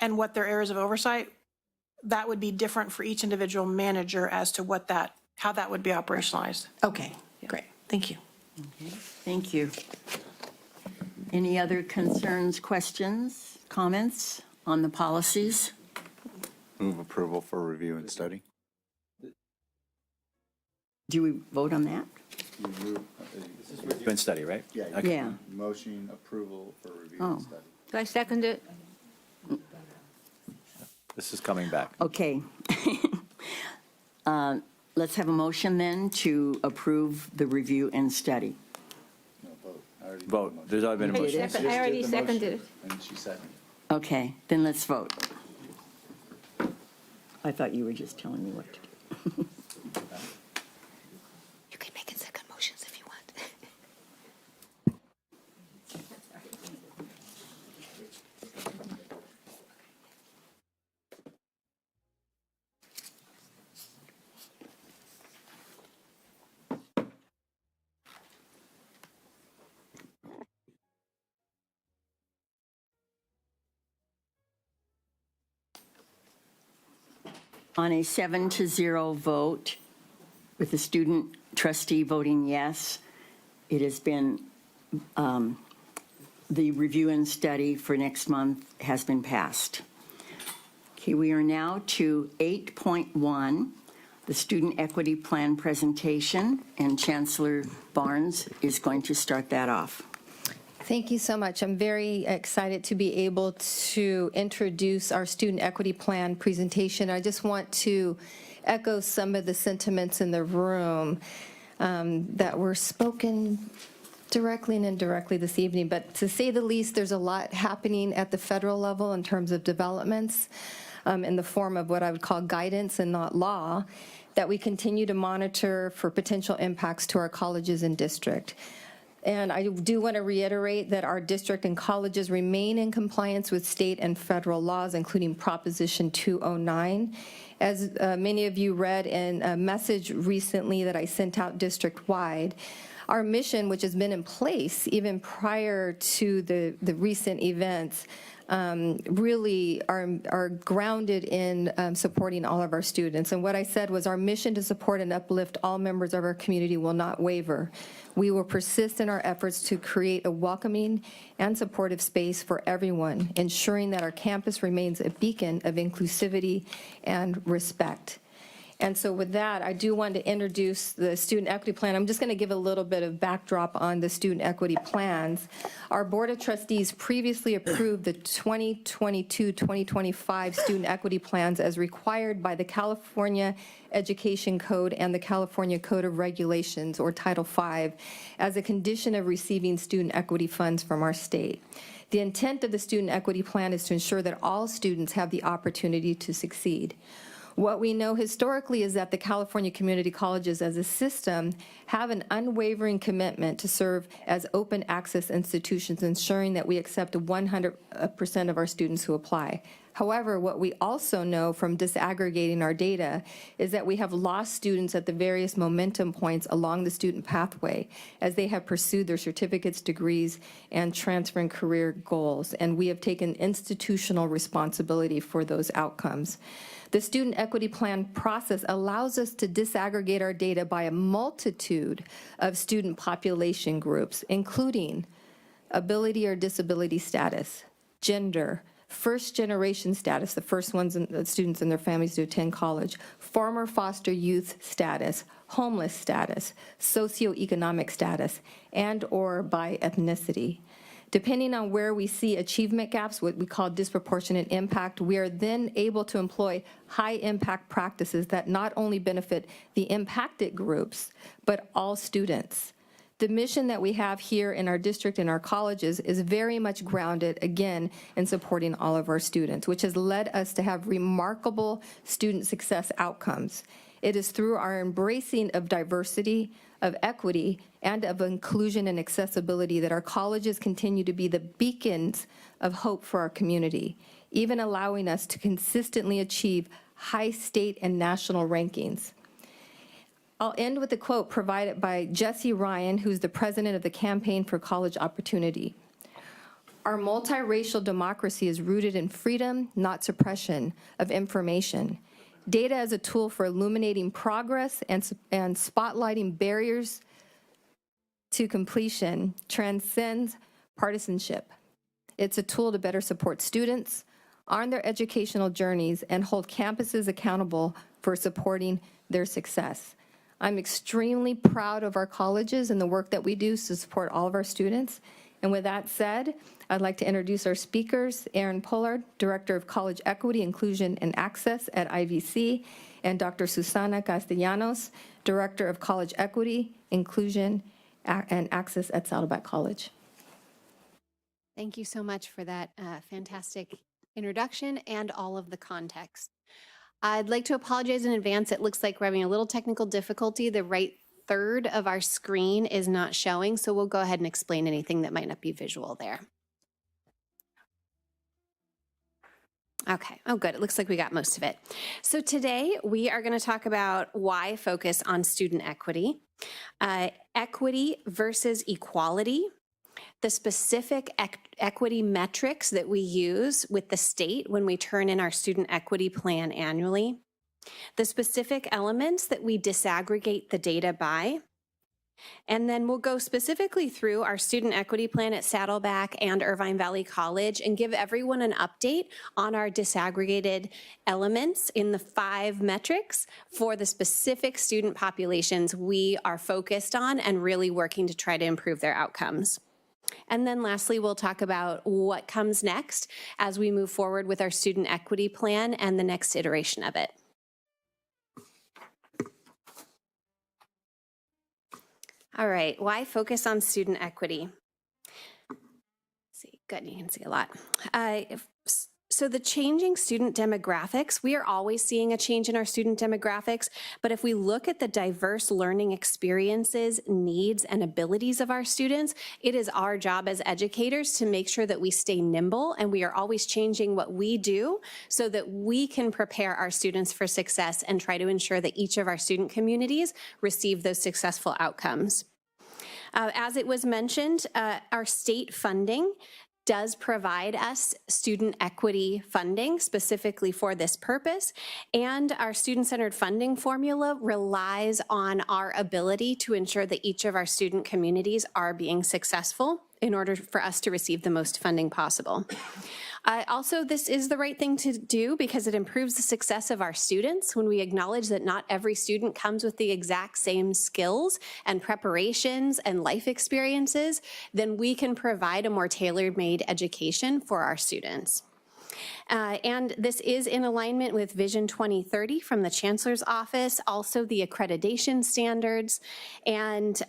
and what their areas of oversight, that would be different for each individual manager as to how that would be operationalized. Okay, great. Thank you. Okay, thank you. Any other concerns, questions, comments on the policies? Move approval for review and study. Do we vote on that? Review and study, right? Yeah. Okay. Yeah. Motion approval for review Oh. and study. Do I second it? This is coming back. Okay. Let's have a motion then to approve the review and study. No, vote. I already Vote. did the There's already been a motion. I already seconded it. And she seconded. Okay, then let's vote. I thought you were just telling me what to do. You can make it second motions if you want. On a 7-0 vote, with the student trustee voting yes, it has been, the review and study for next month has been passed. Okay, we are now to 8.1, the Student Equity Plan presentation, and Chancellor Barnes is going to start that off. Thank you so much. I'm very excited to be able to introduce our Student Equity Plan presentation. I just want to echo some of the sentiments in the room that were spoken directly and indirectly this evening. But to say the least, there's a lot happening at the federal level in terms of developments in the form of what I would call guidance and not law that we continue to monitor for potential impacts to our colleges and district. And I do want to reiterate that our district and colleges remain in compliance with state and federal laws, including Proposition 209. As many of you read in a message recently that I sent out district-wide, Our mission, which has been in place even prior to the recent events, really are grounded in supporting all of our students. And what I said was our mission to support and uplift all members of our community will not waver. We will persist in our efforts to create a welcoming and supportive space for everyone, ensuring that our campus remains a beacon of inclusivity and respect. And so with that, I do want to introduce the student equity plan. I'm just going to give a little bit of backdrop on the student equity plans. Our Board of Trustees previously approved the 2022-2025 student equity plans as required by the California Education Code and the California Code of Regulations, or Title V, as a condition of receiving student equity funds from our state. The intent of the student equity plan is to ensure that all students have the opportunity to succeed. What we know historically is that the California community colleges as a system have an unwavering commitment to serve as open access institutions, ensuring that we accept 100% of our students who apply. However, what we also know from disaggregating our data is that we have lost students at the various momentum points along the student pathway as they have pursued their certificates, degrees, and transferring career goals, and we have taken institutional responsibility for those outcomes. The student equity plan process allows us to disaggregate our data by a multitude of student population groups, including ability or disability status, gender, first-generation status, the first students and their families to attend college, former foster youth status, homeless status, socioeconomic status, and/or by ethnicity. Depending on where we see achievement gaps, what we call disproportionate impact, we are then able to employ high-impact practices that not only benefit the impacted groups, but all students. The mission that we have here in our district and our colleges is very much grounded, again, in supporting all of our students, which has led us to have remarkable student success outcomes. It is through our embracing of diversity, of equity, and of inclusion and accessibility that our colleges continue to be the beacons of hope for our community, even allowing us to consistently achieve high state and national rankings. I'll end with a quote provided by Jesse Ryan, who's the president of the Campaign for College Opportunity. Our multiracial democracy is rooted in freedom, not suppression, of information. Data as a tool for illuminating progress and spotlighting barriers to completion transcends partisanship. It's a tool to better support students on their educational journeys and hold campuses accountable for supporting their success. I'm extremely proud of our colleges and the work that we do to support all of our students. And with that said, I'd like to introduce our speakers, Aaron Pollard, Director of College Equity, Inclusion, and Access at IVC, and Dr. Susana Castellanos, Director of College Equity, Inclusion, and Access at Saddleback College. Thank you so much for that fantastic introduction and all of the context. I'd like to apologize in advance. It looks like we're having a little technical difficulty. The right third of our screen is not showing, so we'll go ahead and explain anything that might not be visual there. Okay, oh good, it looks like we got most of it. So today we are going to talk about why focus on student equity, equity versus equality, the specific equity metrics that we use with the state when we turn in our student equity plan annually, the specific elements that we disaggregate the data by, and then we'll go specifically through our student equity plan at Saddleback and Irvine Valley College and give everyone an update on our disaggregated elements in the 5 metrics for the specific student populations we are focused on and really working to try to improve their outcomes. And then lastly, we'll talk about what comes next as we move forward with our student equity plan and the next iteration of it. All right, why focus on student equity? Let's see, good, you can see a lot. So the changing student demographics, we are always seeing a change in our student demographics, but if we look at the diverse learning experiences, needs, and abilities of our students, it is our job as educators to make sure that we stay nimble and we are always changing what we do so that we can prepare our students for success and try to ensure that each of our student communities receive those successful outcomes. As it was mentioned, our state funding does provide us student equity funding specifically for this purpose, and our student-centered funding formula relies on our ability to ensure that each of our student communities are being successful in order for us to receive the most funding possible. Also, this is the right thing to do because it improves the success of our students when we acknowledge that not every student comes with the exact same skills and preparations and life experiences. Then we can provide a more tailor-made education for our students. And this is in alignment with Vision 2030 from the Chancellor's Office, also the accreditation standards, and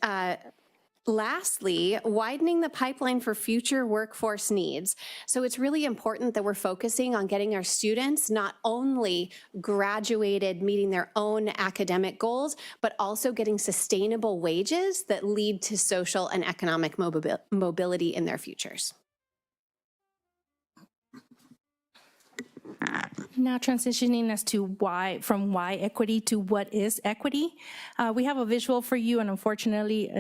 lastly, widening the pipeline for future workforce needs. So it's really important that we're focusing on getting our students not only graduated, meeting their own academic goals, but also getting sustainable wages that lead to social and economic mobility in their futures. Now transitioning as to from why equity to what is equity. We have a visual for you, and unfortunately,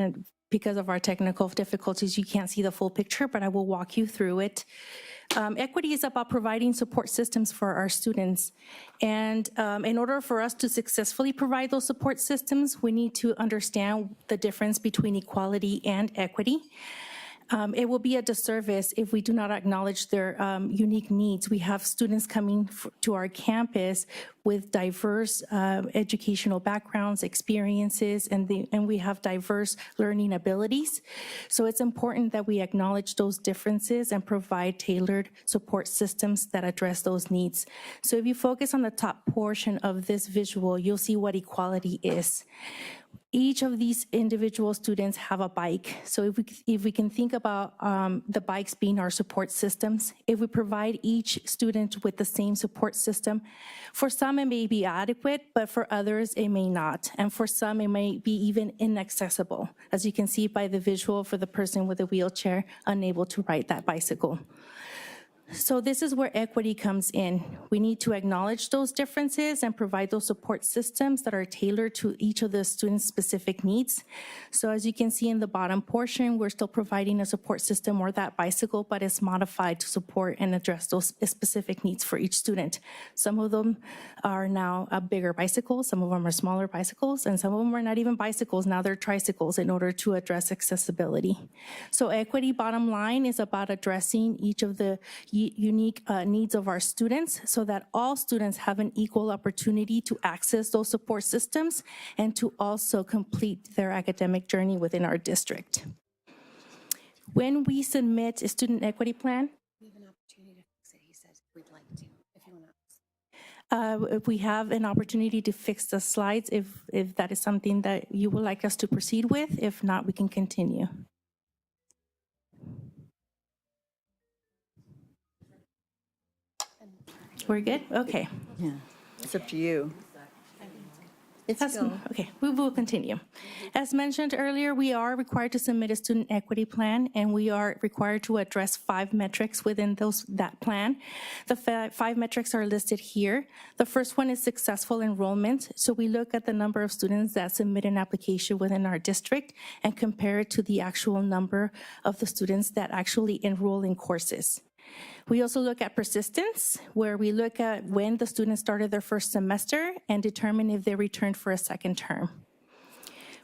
because of our technical difficulties, you can't see the full picture, but I will walk you through it. Equity is about providing support systems for our students. And in order for us to successfully provide those support systems, we need to understand the difference between equality and equity. It will be a disservice if we do not acknowledge their unique needs. We have students coming to our campus with diverse educational backgrounds, experiences, and we have diverse learning abilities. So it's important that we acknowledge those differences and provide tailored support systems that address those needs. So if you focus on the top portion of this visual, you'll see what equality is. Each of these individual students have a bike. So if we can think about the bikes being our support systems, if we provide each student with the same support system, for some it may be adequate, but for others it may not. And for some it may be even inaccessible, as you can see by the visual for the person with a wheelchair unable to ride that bicycle. So this is where equity comes in. We need to acknowledge those differences and provide those support systems that are tailored to each of the students' specific needs. So as you can see in the bottom portion, we're still providing a support system or that bicycle, but it's modified to support and address those specific needs for each student. Some of them are now a bigger bicycle, some of them are smaller bicycles, and some of them are not even bicycles, now they're tricycles in order to address accessibility. So equity, bottom line, is about addressing each of the unique needs of our students so that all students have an equal opportunity to access those support systems and to also complete their academic journey within our district. When we submit a student equity plan, We have an opportunity to fix it. He says we'd like to, if you want to. we have an opportunity to fix the slides if that is something that you would like us to proceed with. If not, we can continue. We're good? Okay. Yeah, it's up to you. Okay, we will continue. As mentioned earlier, we are required to submit a student equity plan, and we are required to address 5 metrics within that plan. The 5 metrics are listed here. The first one is successful enrollment. So we look at the number of students that submit an application within our district and compare it to the actual number of the students that actually enroll in courses. We also look at persistence, where we look at when the students started their first semester and determine if they returned for a second term.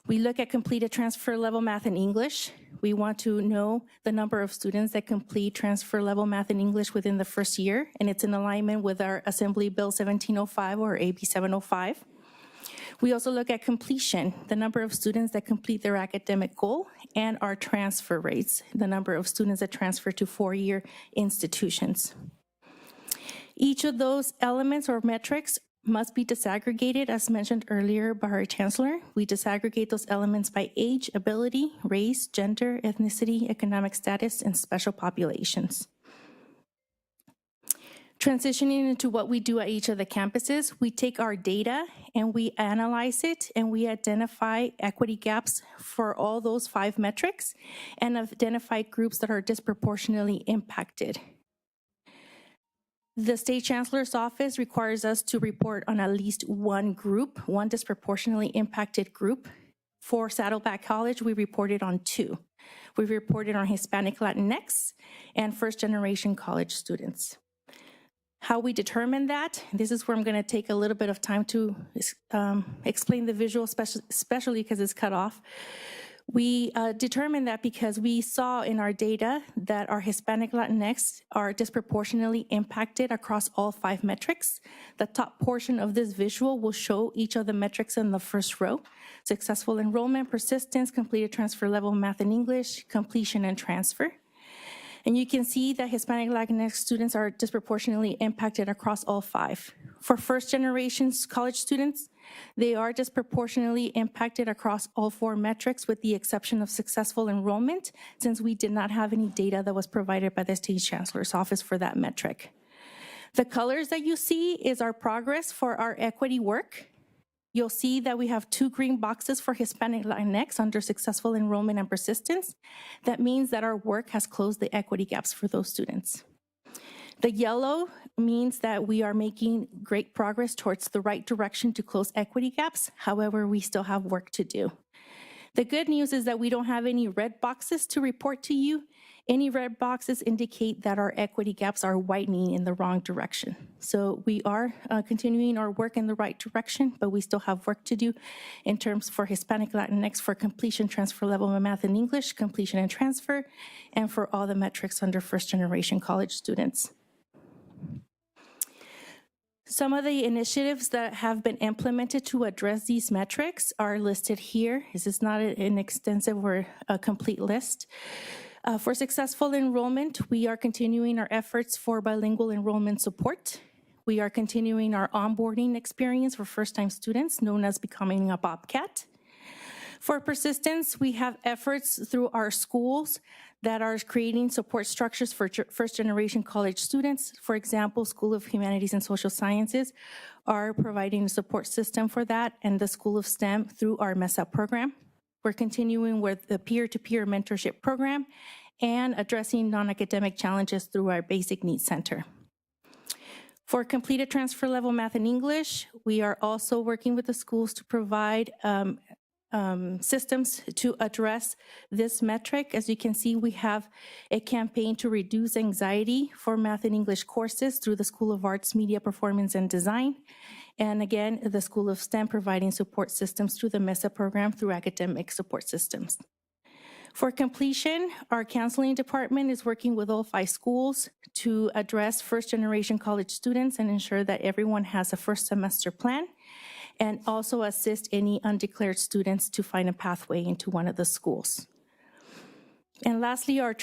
We look at completed transfer level math and English. We want to know the number of students that complete transfer level math and English within the first year, and it's in alignment with our Assembly Bill 1705 or AB 705. We also look at completion, the number of students that complete their academic goal, and our transfer rates, the number of students that transfer to 4-year institutions. Each of those elements or metrics must be disaggregated, as mentioned earlier by our chancellor. We disaggregate those elements by age, ability, race, gender, ethnicity, economic status, and special populations. Transitioning into what we do at each of the campuses, we take our data and we analyze it and we identify equity gaps for all those 5 metrics and identify groups that are disproportionately impacted. The State Chancellor's Office requires us to report on at least one group, one disproportionately impacted group. For Saddleback College, we reported on 2. We reported on Hispanic Latinx and first-generation college students. How we determine that, this is where I'm going to take a little bit of time to explain the visual, especially because it's cut off. We determined that because we saw in our data that our Hispanic Latinx are disproportionately impacted across all 5 metrics. The top portion of this visual will show each of the metrics in the first row: successful enrollment, persistence, completed transfer level math and English, completion and transfer. And you can see that Hispanic Latinx students are disproportionately impacted across all 5. For first-generation college students, they are disproportionately impacted across all 4 metrics, with the exception of successful enrollment, since we did not have any data that was provided by the State Chancellor's Office for that metric. The colors that you see is our progress for our equity work. You'll see that we have 2 green boxes for Hispanic Latinx under successful enrollment and persistence. That means that our work has closed the equity gaps for those students. The yellow means that we are making great progress towards the right direction to close equity gaps. However, we still have work to do. The good news is that we don't have any red boxes to report to you. Any red boxes indicate that our equity gaps are widening in the wrong direction. So we are continuing our work in the right direction, but we still have work to do in terms for Hispanic Latinx for completion, transfer level of math and English, completion and transfer, and for all the metrics under first-generation college students. Some of the initiatives that have been implemented to address these metrics are listed here. This is not an extensive or a complete list. For successful enrollment, we are continuing our efforts for bilingual enrollment support. We are continuing our onboarding experience for first-time students, known as becoming a Bobcat. For persistence, we have efforts through our schools that are creating support structures for first-generation college students. For example, School of Humanities and Social Sciences are providing a support system for that, and the School of STEM through our MESA program. We're continuing with the peer-to-peer mentorship program and addressing non-academic challenges through our Basic Needs Center. For completed transfer level math and English, we are also working with the schools to provide systems to address this metric. As you can see, we have a campaign to reduce anxiety for math and English courses through the School of Arts, Media, Performance, and Design. And again, the School of STEM providing support systems through the MESA program through academic support systems. For completion, our counseling department is working with all 5 schools to address first-generation college students and ensure that everyone has a first semester plan, and also assist any undeclared students to find a pathway into one of the schools. And lastly, our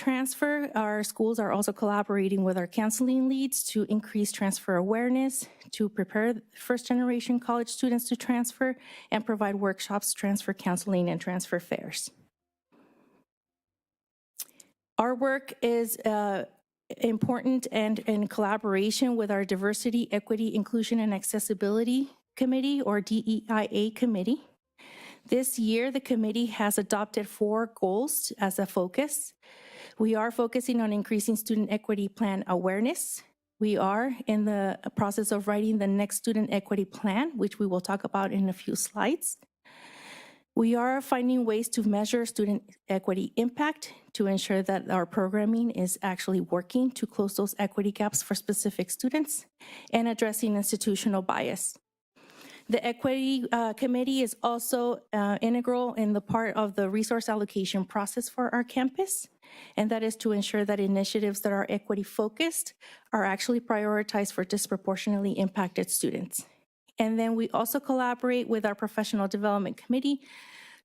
schools are also collaborating with our counseling leads to increase transfer awareness, to prepare first-generation college students to transfer, and provide workshops, transfer counseling, and transfer fairs. Our work is important and in collaboration with our Diversity, Equity, Inclusion, and Accessibility Committee, or DEIA Committee. This year, the committee has adopted 4 goals as a focus. We are focusing on increasing student equity plan awareness. We are in the process of writing the next student equity plan, which we will talk about in a few slides. We are finding ways to measure student equity impact to ensure that our programming is actually working to close those equity gaps for specific students, and addressing institutional bias. The Equity Committee is also integral in the part of the resource allocation process for our campus, and that is to ensure that initiatives that are equity focused are actually prioritized for disproportionately impacted students. And then we also collaborate with our Professional Development Committee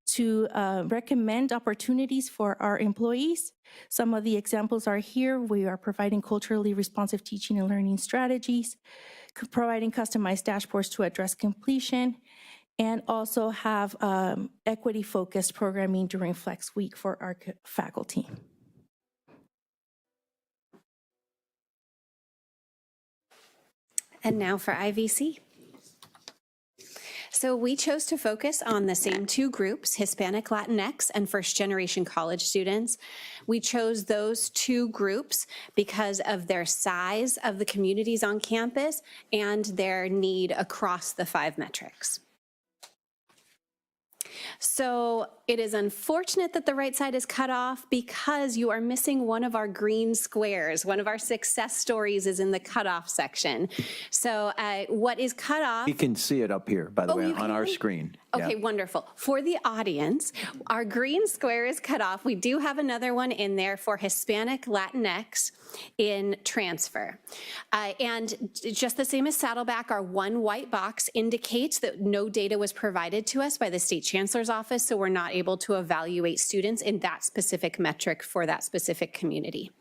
to recommend opportunities for our employees. Some of the examples are here. We are providing culturally responsive teaching and learning strategies, providing customized dashboards to address completion, and also have equity-focused programming during Flex Week for our faculty. And now for IVC. So we chose to focus on the same 2 groups, Hispanic Latinx and first-generation college students. We chose those 2 groups because of their size of the communities on campus and their need across the 5 metrics. So it is unfortunate that the right side is cut off because you are missing one of our green squares. One of our success stories is in the cutoff section. So what is cut off? You can see it up here, by the way, you on our can? screen. Okay, Yeah. wonderful. For the audience, our green square is cut off. We do have another one in there for Hispanic Latinx in transfer. And just the same as Saddleback, our one white box indicates that no data was provided to us by the State Chancellor's Office, so we're not able to evaluate students in that specific metric for that specific community.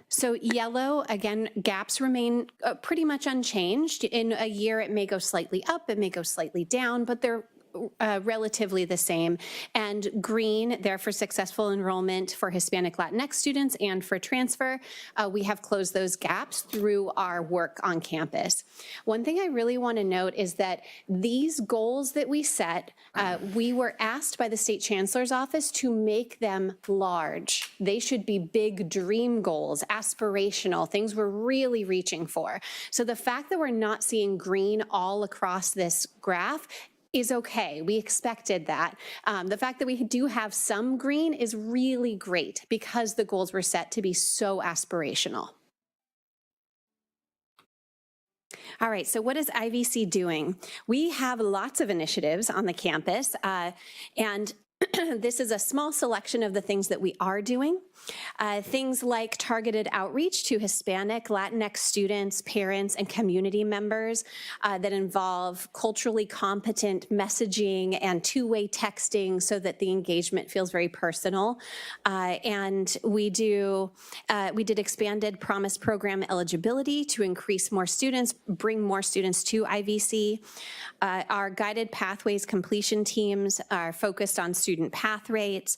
So yellow, again, gaps remain pretty much unchanged. In a year, it may go slightly up, it may go slightly down, but they're relatively the same. And green, there for successful enrollment for Hispanic Latinx students and for transfer. We have closed those gaps through our work on campus. One thing I really want to note is that these goals that we set, we were asked by the State Chancellor's Office to make them large. They should be big dream goals, aspirational, things we're really reaching for. So the fact that we're not seeing green all across this graph is okay. We expected that. The fact that we do have some green is really great because the goals were set to be so aspirational. All right, so what is IVC doing? We have lots of initiatives on the campus, and this is a small selection of the things that we are doing. Things like targeted outreach to Hispanic, Latinx students, parents, and community members that involve culturally competent messaging and two-way texting so that the engagement feels very personal. And we did expanded Promise program eligibility to increase more students, bring more students to IVC. Our guided pathways completion teams are focused on student pass rates.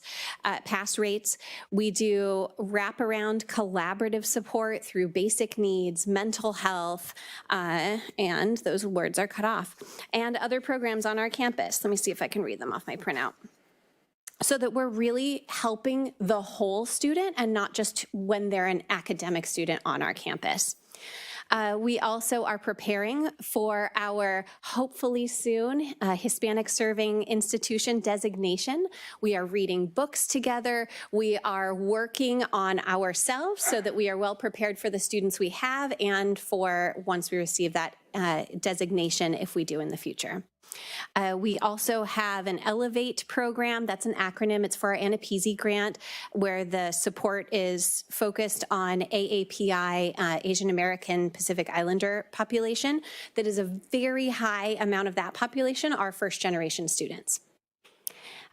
We do wraparound collaborative support through basic needs, mental health, and those words are cut off, and other programs on our campus. Let me see if I can read them off my printout. So that we're really helping the whole student and not just when they're an academic student on our campus. We also are preparing for our hopefully soon Hispanic Serving Institution designation. We are reading books together. We are working on ourselves so that we are well prepared for the students we have and for once we receive that designation if we do in the future. We also have an Elevate program. That's an acronym. It's for our Annapezi grant, where the support is focused on AAPI, Asian American Pacific Islander population. That is a very high amount of that population are first-generation students.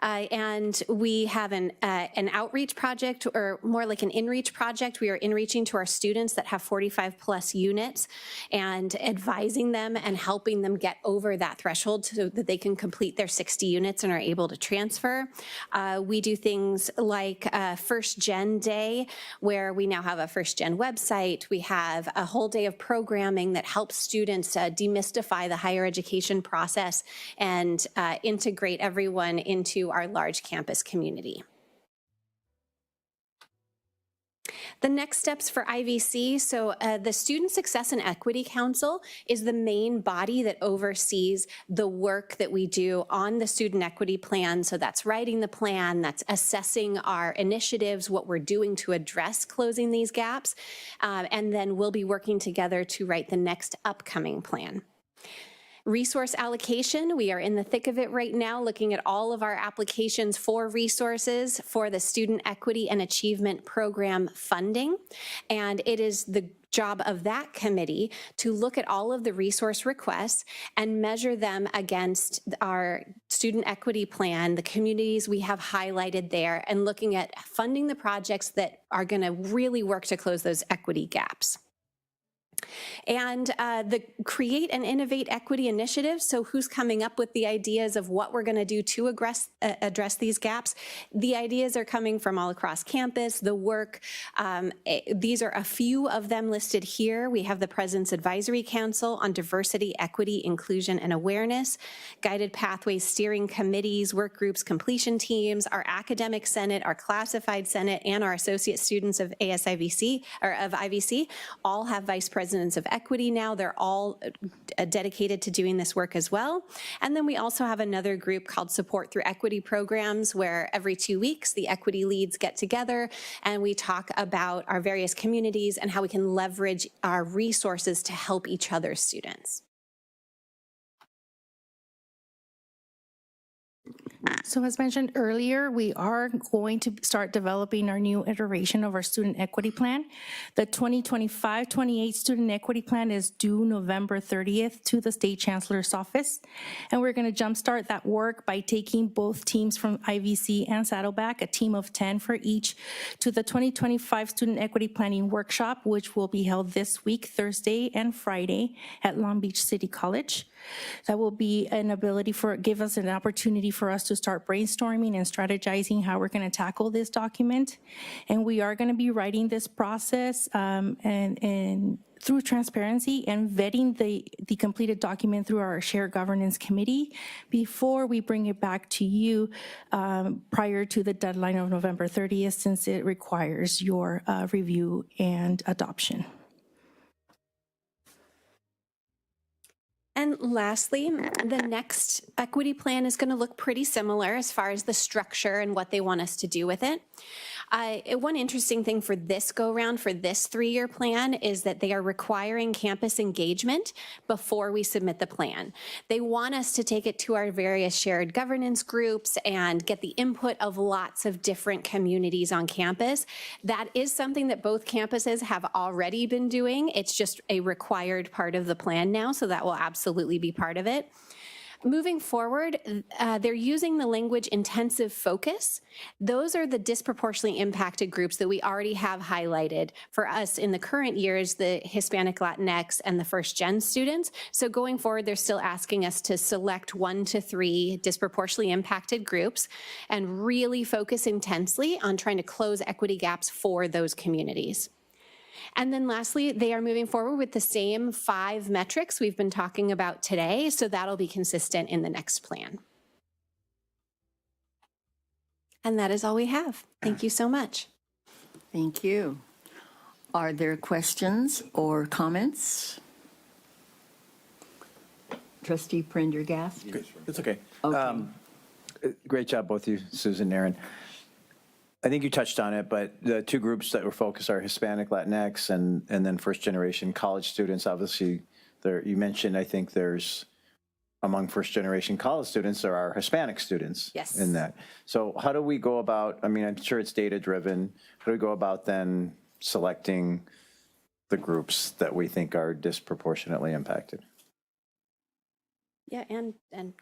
And we have an outreach project, or more like an in-reach project. We are in-reaching to our students that have 45 plus units and advising them and helping them get over that threshold so that they can complete their 60 units and are able to transfer. We do things like First Gen Day, where we now have a First Gen website. We have a whole day of programming that helps students demystify the higher education process and integrate everyone into our large campus community. The next steps for IVC, so the Student Success and Equity Council is the main body that oversees the work that we do on the student equity plan. So that's writing the plan, that's assessing our initiatives, what we're doing to address closing these gaps, and then we'll be working together to write the next upcoming plan. Resource allocation, we are in the thick of it right now, looking at all of our applications for resources for the Student Equity and Achievement Program funding. And it is the job of that committee to look at all of the resource requests and measure them against our student equity plan, the communities we have highlighted there, and looking at funding the projects that are going to really work to close those equity gaps. And the Create and Innovate Equity Initiative, so who's coming up with the ideas of what we're going to do to address these gaps? The ideas are coming from all across campus, the work. These are a few of them listed here. We have the President's Advisory Council on Diversity, Equity, Inclusion, and Awareness, Guided Pathways Steering Committees, work groups, completion teams, our Academic Senate, our Classified Senate, and our Associate Students of ASIVC, or of IVC, all have Vice Presidents of equity now. They're all dedicated to doing this work as well. And then we also have another group called Support Through Equity Programs, where every 2 weeks the equity leads get together and we talk about our various communities and how we can leverage our resources to help each other's students. So as mentioned earlier, we are going to start developing our new iteration of our student equity plan. The 2025-28 student equity plan is due November 30th to the State Chancellor's office. And we're going to jumpstart that work by taking both teams from IVC and Saddleback, a team of 10 for each, to the 2025 Student Equity Planning Workshop, which will be held this week, Thursday and Friday at Long Beach City College. That will be give us an opportunity for us to start brainstorming and strategizing how we're going to tackle this document. And we are going to be writing this process and through transparency and vetting the completed document through our shared governance committee before we bring it back to you prior to the deadline of November 30th, since it requires your review and adoption. And lastly, the next equity plan is going to look pretty similar as far as the structure and what they want us to do with it. One interesting thing for this go-round, for this 3-year plan, is that they are requiring campus engagement before we submit the plan. They want us to take it to our various shared governance groups and get the input of lots of different communities on campus. That is something that both campuses have already been doing. It's just a required part of the plan now, so that will absolutely be part of it. Moving forward, they're using the language intensive focus. Those are the disproportionately impacted groups that we already have highlighted. For us in the current years, the Hispanic, Latinx, and the first gen students. So going forward, they're still asking us to select 1 to 3 disproportionately impacted groups and really focus intensely on trying to close equity gaps for those communities. And then lastly, they are moving forward with the same 5 metrics we've been talking about today, so that'll be consistent in the next plan. And that is all we have. Thank you so much. Thank you. Are there questions or comments? Trustee Prendergast? It's okay. Okay. Great job, both you, Susan and Aaron. I think you touched on it, but the 2 groups that were focused are Hispanic, Latinx, and then first-generation college students. Obviously, you mentioned, I think there's, among first-generation college students, there are Hispanic students in that. So how do we go about, I mean, I'm sure it's data-driven. How do we go about then selecting the groups that we think are disproportionately impacted? Yeah, and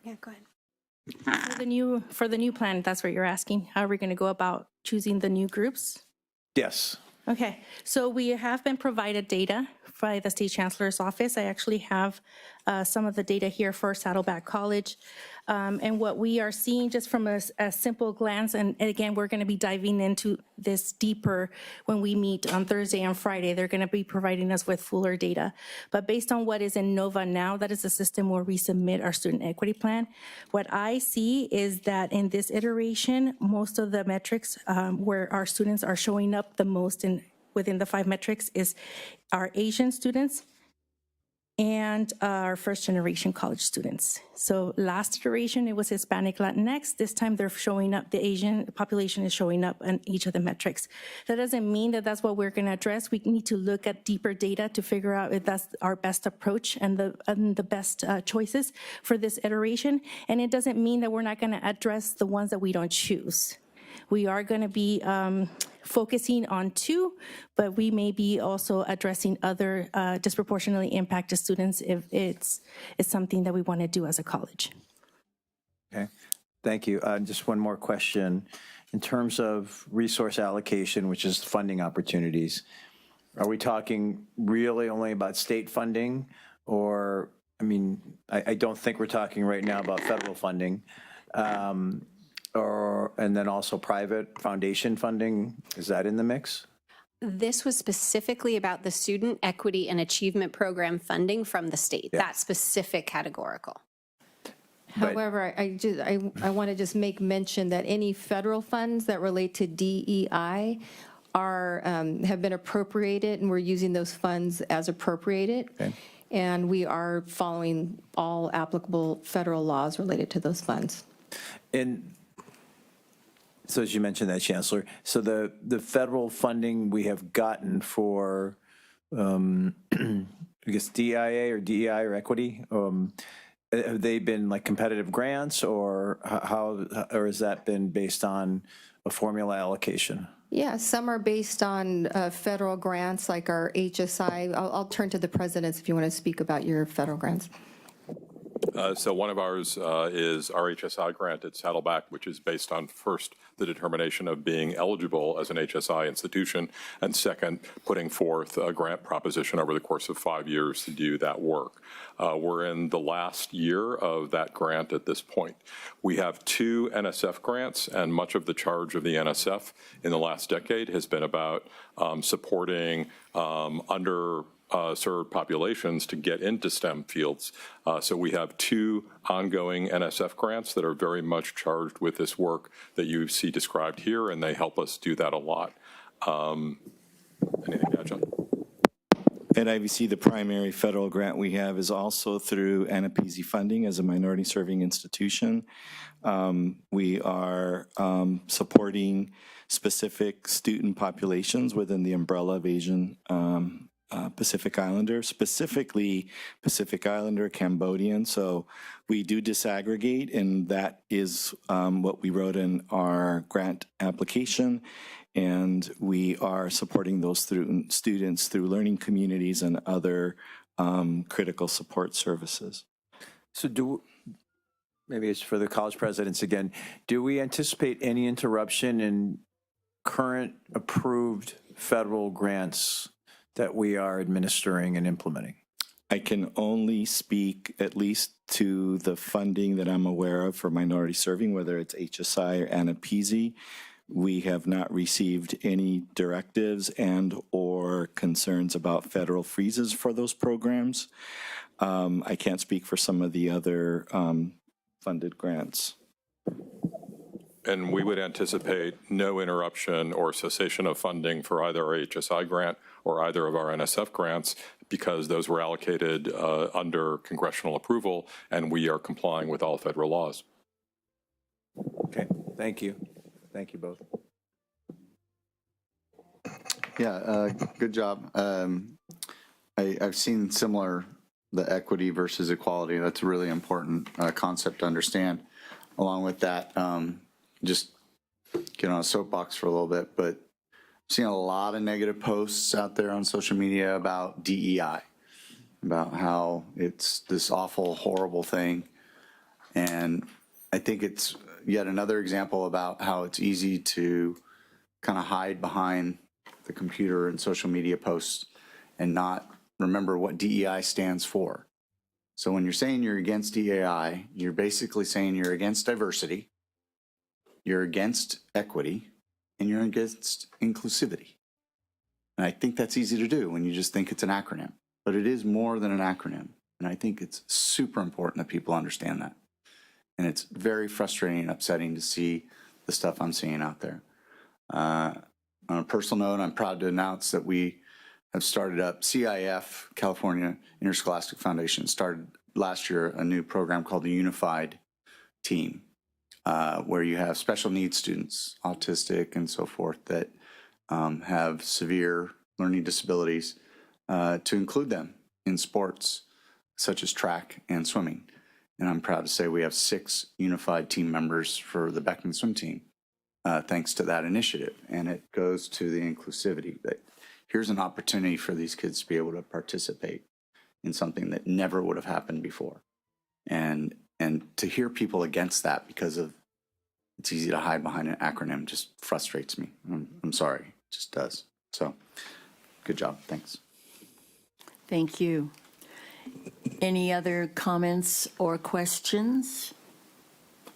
yeah, go ahead. For the new plan, that's what you're asking. How are we going to go about choosing the new groups? Yes. Okay, so we have been provided data by the State Chancellor's office. I actually have some of the data here for Saddleback College. And what we are seeing just from a simple glance, and again, we're going to be diving into this deeper when we meet on Thursday and Friday. They're going to be providing us with fuller data. But based on what is in NOVA now, that is the system where we submit our student equity plan. What I see is that in this iteration, most of the metrics where our students are showing up the most within the 5 metrics is our Asian students and our first generation college students. So last iteration, it was Hispanic Latinx. This time they're showing up, the Asian population is showing up on each of the metrics. That doesn't mean that that's what we're gonna address. We need to look at deeper data to figure out if that's our best approach and the best choices for this iteration. And it doesn't mean that we're not gonna address the ones that we don't choose. We are gonna be focusing on 2, but we may be also addressing other disproportionately impacted students if it's something that we want to do as a college. Okay, thank you. Just one more question. In terms of resource allocation, which is funding opportunities, are we talking really only about state funding? Or, I mean, I don't think we're talking right now about federal funding. And then also private foundation funding, is that in the mix? This was specifically about the Student Equity and Achievement Program funding from the state, that specific categorical. However, I want to just make mention that any federal funds that relate to DEI have been appropriated, and we're using those funds as appropriated. Okay. And we are following all applicable federal laws related to those funds. And so as you mentioned that, Chancellor, so the federal funding we have gotten for, I guess, DIA or DEI or equity, have they been like competitive grants, or or has that been based on a formula allocation? Yeah, some are based on federal grants like our HSI. I'll turn to the presidents if you want to speak about your federal grants. So one of ours is our HSI grant at Saddleback, which is based on, first, the determination of being eligible as an HSI institution, and second, putting forth a grant proposition over the course of 5 years to do that work. We're in the last year of that grant at this point. We have 2 NSF grants, and much of the charge of the NSF in the last decade has been about supporting underserved populations to get into STEM fields. So we have 2 ongoing NSF grants that are very much charged with this work that you see described here, and they help us do that a lot. Anything to add, John? At IVC, the primary federal grant we have is also through ANAPESI funding as a minority serving institution. We are supporting specific student populations within the umbrella of Asian Pacific Islander, specifically Pacific Islander, Cambodian. So we do disaggregate, and that is what we wrote in our grant application. And we are supporting those students through learning communities and other critical support services. So maybe it's for the college presidents again, do we anticipate any interruption in current approved federal grants that we are administering and implementing? I can only speak at least to the funding that I'm aware of for minority serving, whether it's HSI or ANAPESI. We have not received any directives and or concerns about federal freezes for those programs. I can't speak for some of the other funded grants. And we would anticipate no interruption or cessation of funding for either our HSI grant or either of our NSF grants, because those were allocated under congressional approval, and we are complying with all federal laws. Okay, thank you. Thank you both. Yeah, good job. I've seen similar, the equity versus equality. That's a really important concept to understand. Along with that, just get on a soapbox for a little bit, but I've seen a lot of negative posts out there on social media about DEI, about how it's this awful, horrible thing. And I think it's yet another example about how it's easy to kind of hide behind the computer and social media posts and not remember what DEI stands for. So when you're saying you're against DEI, you're basically saying you're against diversity, you're against equity, and you're against inclusivity. And I think that's easy to do when you just think it's an acronym, but it is more than an acronym. And I think it's super important that people understand that. And it's very frustrating and upsetting to see the stuff I'm seeing out there. On a personal note, I'm proud to announce that we have started up CIF, California Interscholastic Foundation, started last year a new program called the Unified Team, where you have special needs students, autistic and so forth, that have severe learning disabilities, to include them in sports such as track and swimming. And I'm proud to say we have 6 unified team members for the Beckman swim team, thanks to that initiative. And it goes to the inclusivity that here's an opportunity for these kids to be able to participate in something that never would have happened before. And to hear people against that because of it's easy to hide behind an acronym just frustrates me. I'm sorry, it just does. So good job, thanks. Thank you. Any other comments or questions?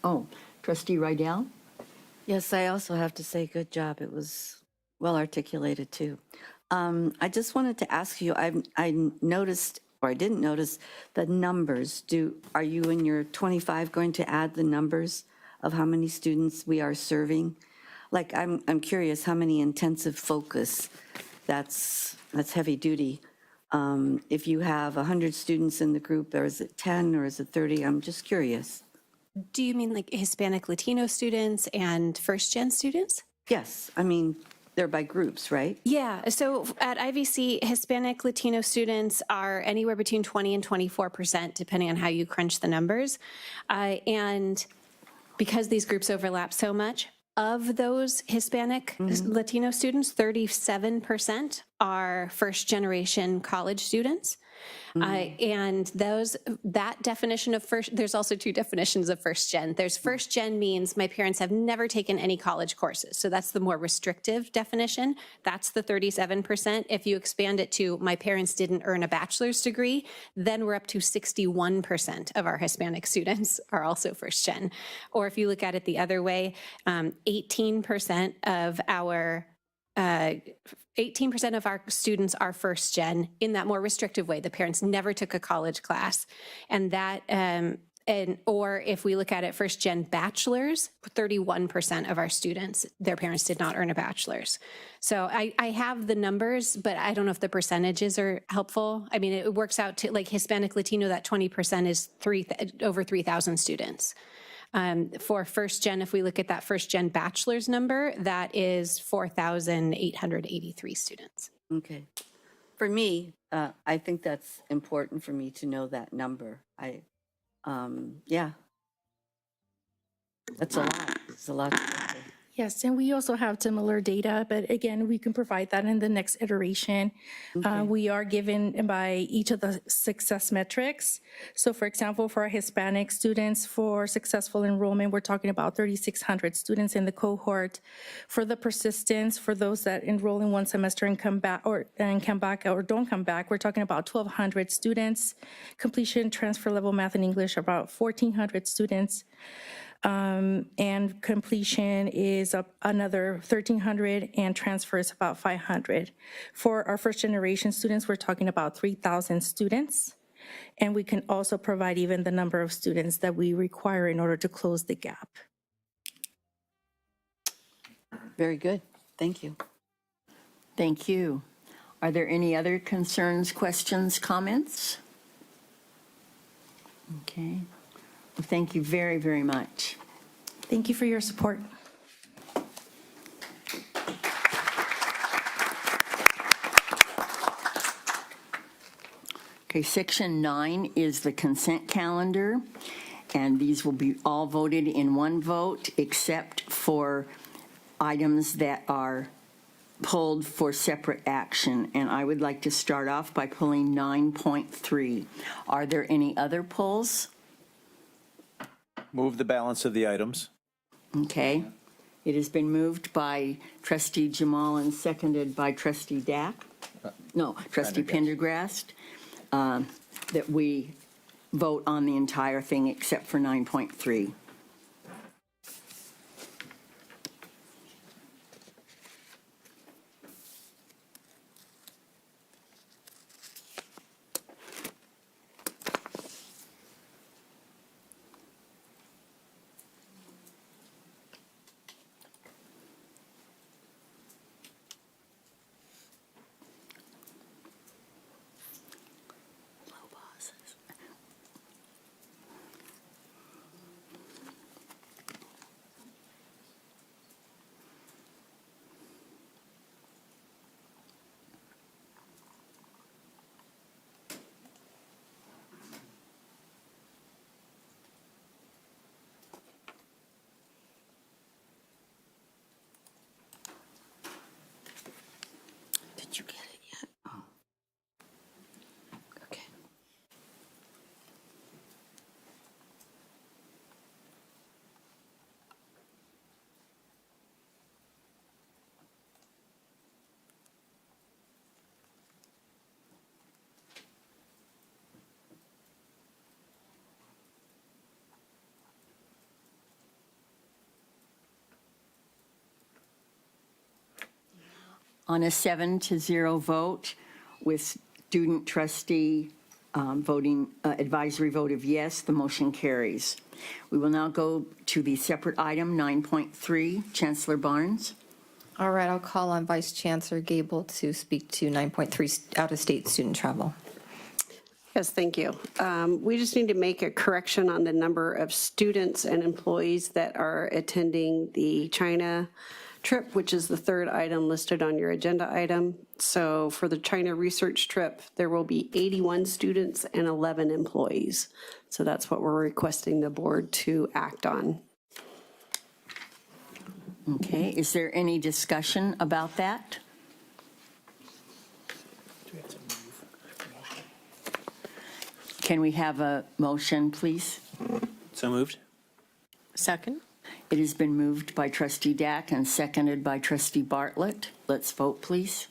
Oh, Trustee Rydell? Yes, I also have to say good job. It was well articulated too. I just wanted to ask you, I noticed, or I didn't notice, the numbers. Are you in your 25 going to add the numbers of how many students we are serving like, I'm curious how many intensive focus, that's heavy duty. If you have 100 students in the group, or is it 10 or is it 30? I'm just curious. Do you mean like Hispanic Latino students and first gen students? Yes, I mean, they're by groups, right? Yeah, so at IVC, Hispanic Latino students are anywhere between 20 and 24%, depending on how you crunch the numbers. And because these groups overlap so much, of those Hispanic Latino students, 37% are first generation college students. And that definition of first, there's also two definitions of first gen. There's first gen means my parents have never taken any college courses. So that's the more restrictive definition. That's the 37%. If you expand it to my parents didn't earn a bachelor's degree, then we're up to 61% of our Hispanic students are also first gen. Or if you look at it the other way, 18% of our 18% of our students are first gen in that more restrictive way. The parents never took a college class. And that, or if we look at it first gen bachelors, 31% of our students, their parents did not earn a bachelor's. So I have the numbers, but I don't know if the percentages are helpful. I mean, it works out to like Hispanic Latino, that 20% is over 3,000 students. For first gen, if we look at that first gen bachelor's number, that is 4,883 students. Okay. For me, I think that's important for me to know that number. Yeah. That's a lot. It's a lot. Yes, and we also have similar data, but again, we can provide that in the next iteration. We are given by each of the success metrics. So for example, for our Hispanic students, for successful enrollment, we're talking about 3,600 students in the cohort. For the persistence, for those that enroll in one semester and come back or don't come back, we're talking about 1,200 students. Completion, transfer level math and English, about 1,400 students. And completion is up another 1,300 and transfer is about 500. For our first generation students, we're talking about 3,000 students. And we can also provide even the number of students that we require in order to close the gap. Very good. Thank you. Thank you. Are there any other concerns, questions, comments? Okay. Well, thank you very, very much. Thank you for your support. Okay, section 9 is the consent calendar, and these will be all voted in one vote except for items that are pulled for separate action. And I would like to start off by pulling 9.3. Are there any other pulls? Move the balance of the items. Okay. It has been moved by Trustee Jamal and seconded by Trustee Dack. No, Trustee Pendergrast, that we vote on the entire thing except for 9.3. Did you get it yet? Oh. Okay. On a 7-0 vote with student trustee Advisory vote of yes, the motion carries. We will now go to the separate item 9.3, Chancellor Barnes. All right, I'll call on Vice Chancellor Gable to speak to 9.3 out-of-state student travel. Yes, thank you. We just need to make a correction on the number of students and employees that are attending the China trip, which is the third item listed on your agenda item. So for the China research trip, there will be 81 students and 11 employees. So that's what we're requesting the board to act on. Okay, is there any discussion about that? Can we have a motion, please? So moved. Second. It has been moved by Trustee Dack and seconded by Trustee Bartlett. Let's vote, please.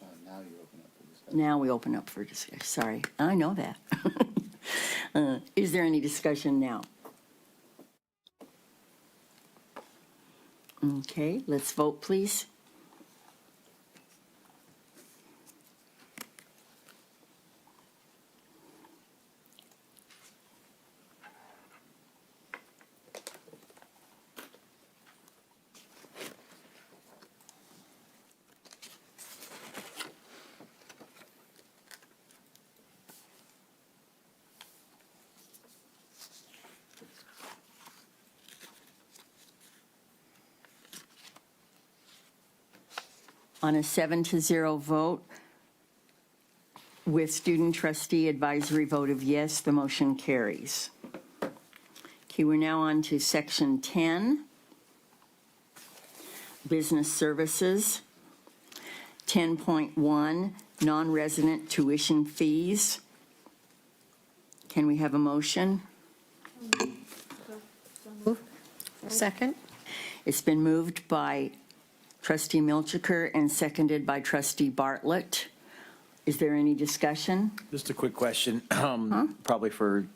Now we open up for discussion. Sorry, I know that. Is there any discussion now? Okay, let's vote, please. On a 7-0 vote, with student trustee advisory vote of yes, the motion carries. Okay, we're now on to section 10, business services. 10.1, non-resident tuition fees. Can we have a motion? Second. It's been moved by Trustee Milchiker and seconded by Trustee Bartlett. Is there any discussion? Just a quick question, probably for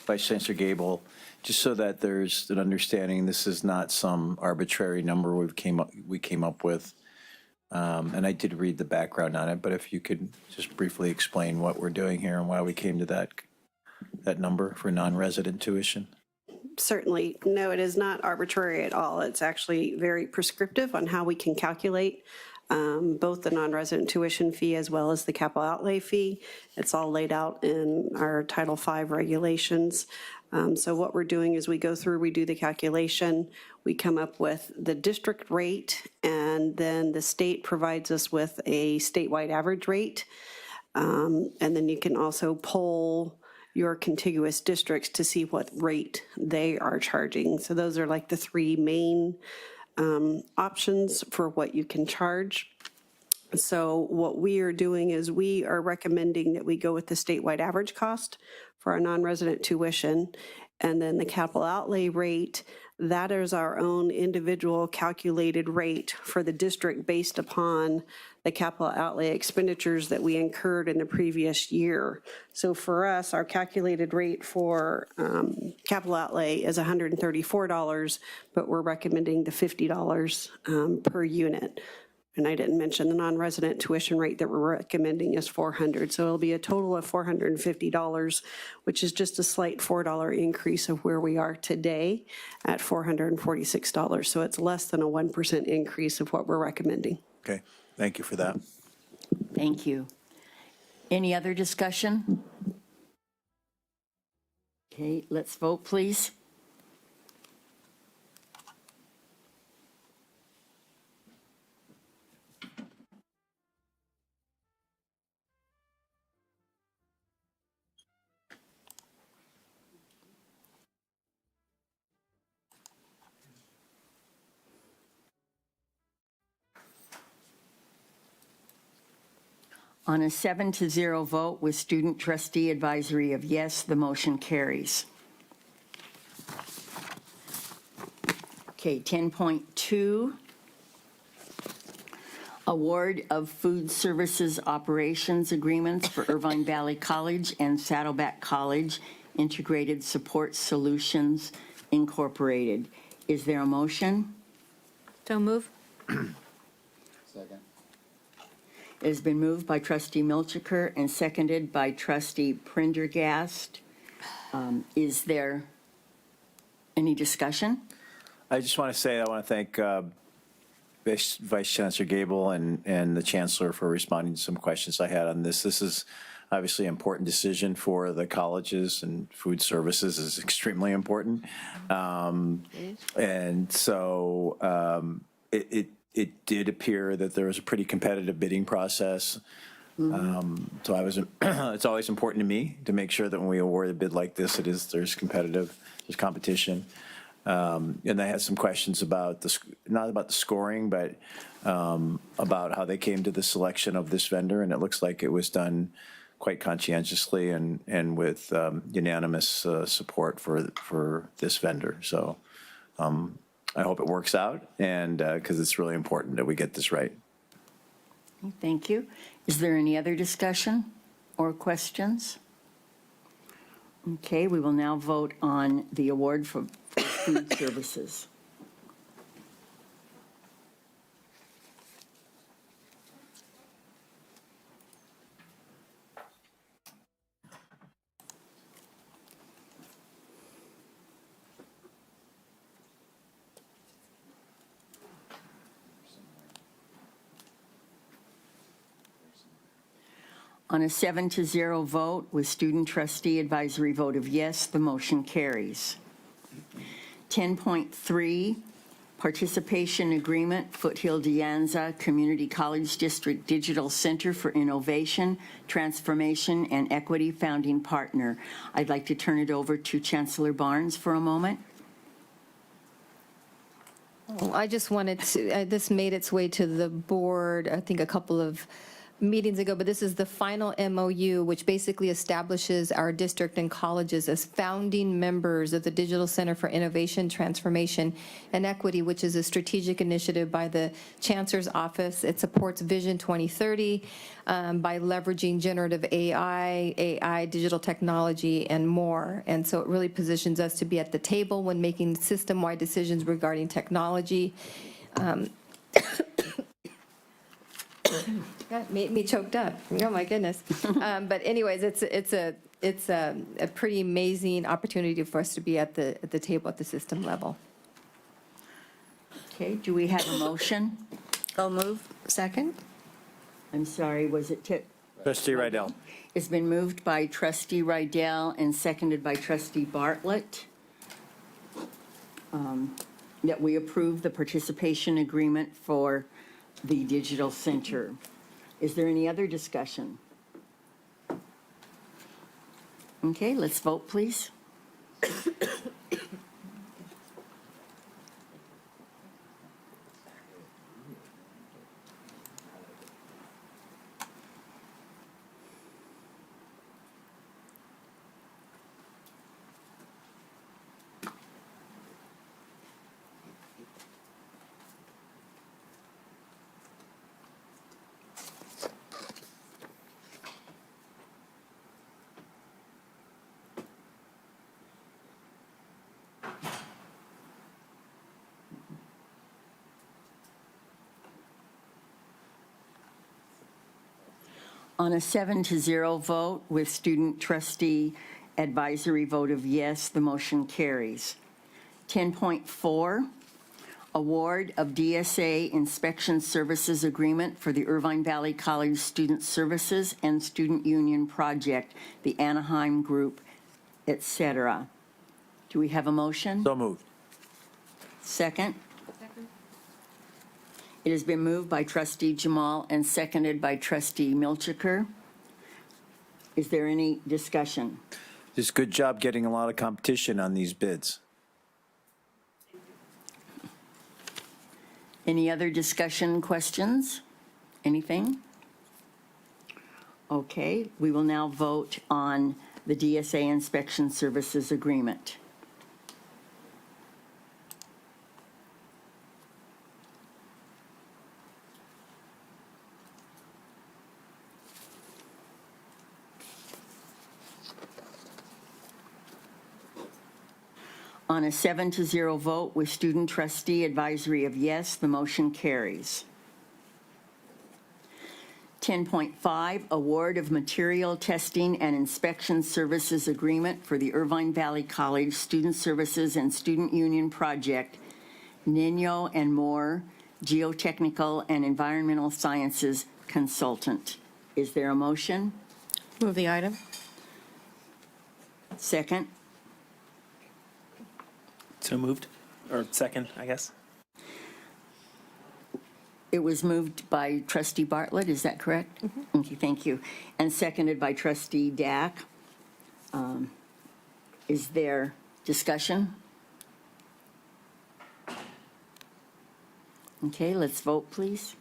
Vice Chancellor Gable, just so that there's an understanding, this is not some arbitrary number we came up with. And I did read the background on it, but if you could just briefly explain what we're doing here and why we came to that number for non-resident tuition. Certainly. No, it is not arbitrary at all. It's actually very prescriptive on how we can calculate both the non-resident tuition fee as well as the capital outlay fee. It's all laid out in our Title V regulations. So what we're doing is we go through, we do the calculation, we come up with the district rate, and then the state provides us with a statewide average rate. And then you can also poll your contiguous districts to see what rate they are charging. So those are like the three main options for what you can charge. So what we are doing is we are recommending that we go with the statewide average cost for our non-resident tuition, and then the capital outlay rate, that is our own individual calculated rate for the district based upon the capital outlay expenditures that we incurred in the previous year. So for us, our calculated rate for capital outlay is $134, but we're recommending the $50 per unit. And I didn't mention the non-resident tuition rate that we're recommending is $400. So it'll be a total of $450, which is just a slight $4 increase of where we are today at $446. So it's less than a 1% increase of what we're recommending. Okay, thank you for that. Thank you. Any other discussion? Okay, let's vote, please. On a 7-0 vote with student trustee advisory of yes, the motion carries. Okay, 10.2, award of food services operations agreements for Irvine Valley College and Saddleback College Integrated Support Solutions Incorporated. Is there a motion? So move. Second. It has been moved by trustee Milchiker and seconded by trustee Prendergast. Is there any discussion? I just want to say, I want to thank Vice Chancellor Gable and the Chancellor for responding to some questions I had on this. This is obviously an important decision for the colleges, and food services is extremely important. And so it did appear that there was a pretty competitive bidding process. So it's always important to me to make sure that when we award a bid like this, there's competition. And I had some questions about not about the scoring, but about how they came to the selection of this vendor, and it looks like it was done quite conscientiously and with unanimous support for this vendor. So I hope it works out, and because it's really important that we get this right. Thank you. Is there any other discussion or questions? Okay, we will now vote on the award for food services. On a 7-0 vote with student trustee advisory vote of yes, the motion carries. 10.3, participation agreement, Foothill De Anza Community College District Digital Center for Innovation, Transformation, and Equity founding partner. I'd like to turn it over to Chancellor Barnes for a moment. I just wanted to, this made its way to the board, I think a couple of meetings ago, but this is the final MOU, which basically establishes our district and colleges as founding members of the Digital Center for Innovation, Transformation, and Equity, which is a strategic initiative by the Chancellor's Office. It supports Vision 2030 by leveraging generative AI, digital technology, and more. And so it really positions us to be at the table when making system-wide decisions regarding technology. That made me choked up. Oh my goodness. But anyways, it's a pretty amazing opportunity for us to be at the table at the system level. Okay, do we have a motion? So move. Second. I'm sorry, was it Trustee Rydell. It's been moved by trustee Rydell and seconded by trustee Bartlett that we approve the participation agreement for the digital center. Is there any other discussion? Okay, let's vote, please. On a 7-0 vote with student trustee advisory vote of yes, the motion carries. 10.4, award of DSA inspection services agreement for the Irvine Valley College Student Services and Student Union Project, the Anaheim Group, etc. Do we have a motion? So moved. Second? It has been moved by trustee Jamal and seconded by trustee Milchiker. Is there any discussion? Just good job getting a lot of competition on these bids. Any other discussion, questions? Anything? Okay, we will now vote on the DSA inspection services agreement. On a 7-0 vote with student trustee advisory of yes, the motion carries. 10.5, award of material testing and inspection services agreement for the Irvine Valley College Student Services and Student Union Project, Nino and Moore, Geotechnical and Environmental Sciences Consultant. Is there a motion? Move the item. Second? So moved, or second, I guess. It was moved by Trustee Bartlett, is that correct? Okay, thank you. And seconded by Trustee Dack. Is there discussion? Okay, let's vote, please.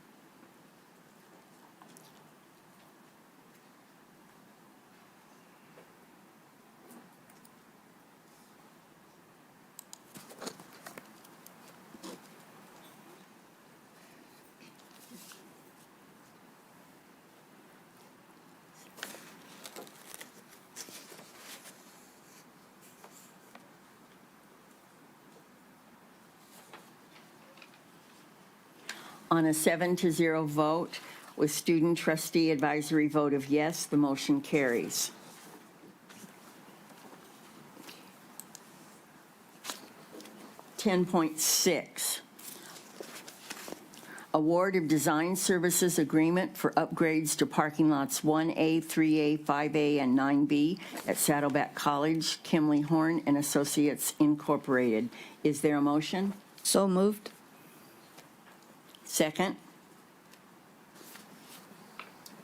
On a 7-0 vote, with student trustee advisory vote of yes, the motion carries. .6, award of design services agreement for upgrades to parking lots 1A, 3A, 5A, and 9B at Saddleback College, Kimley Horn and Associates Incorporated. Is there a motion? So moved. Second?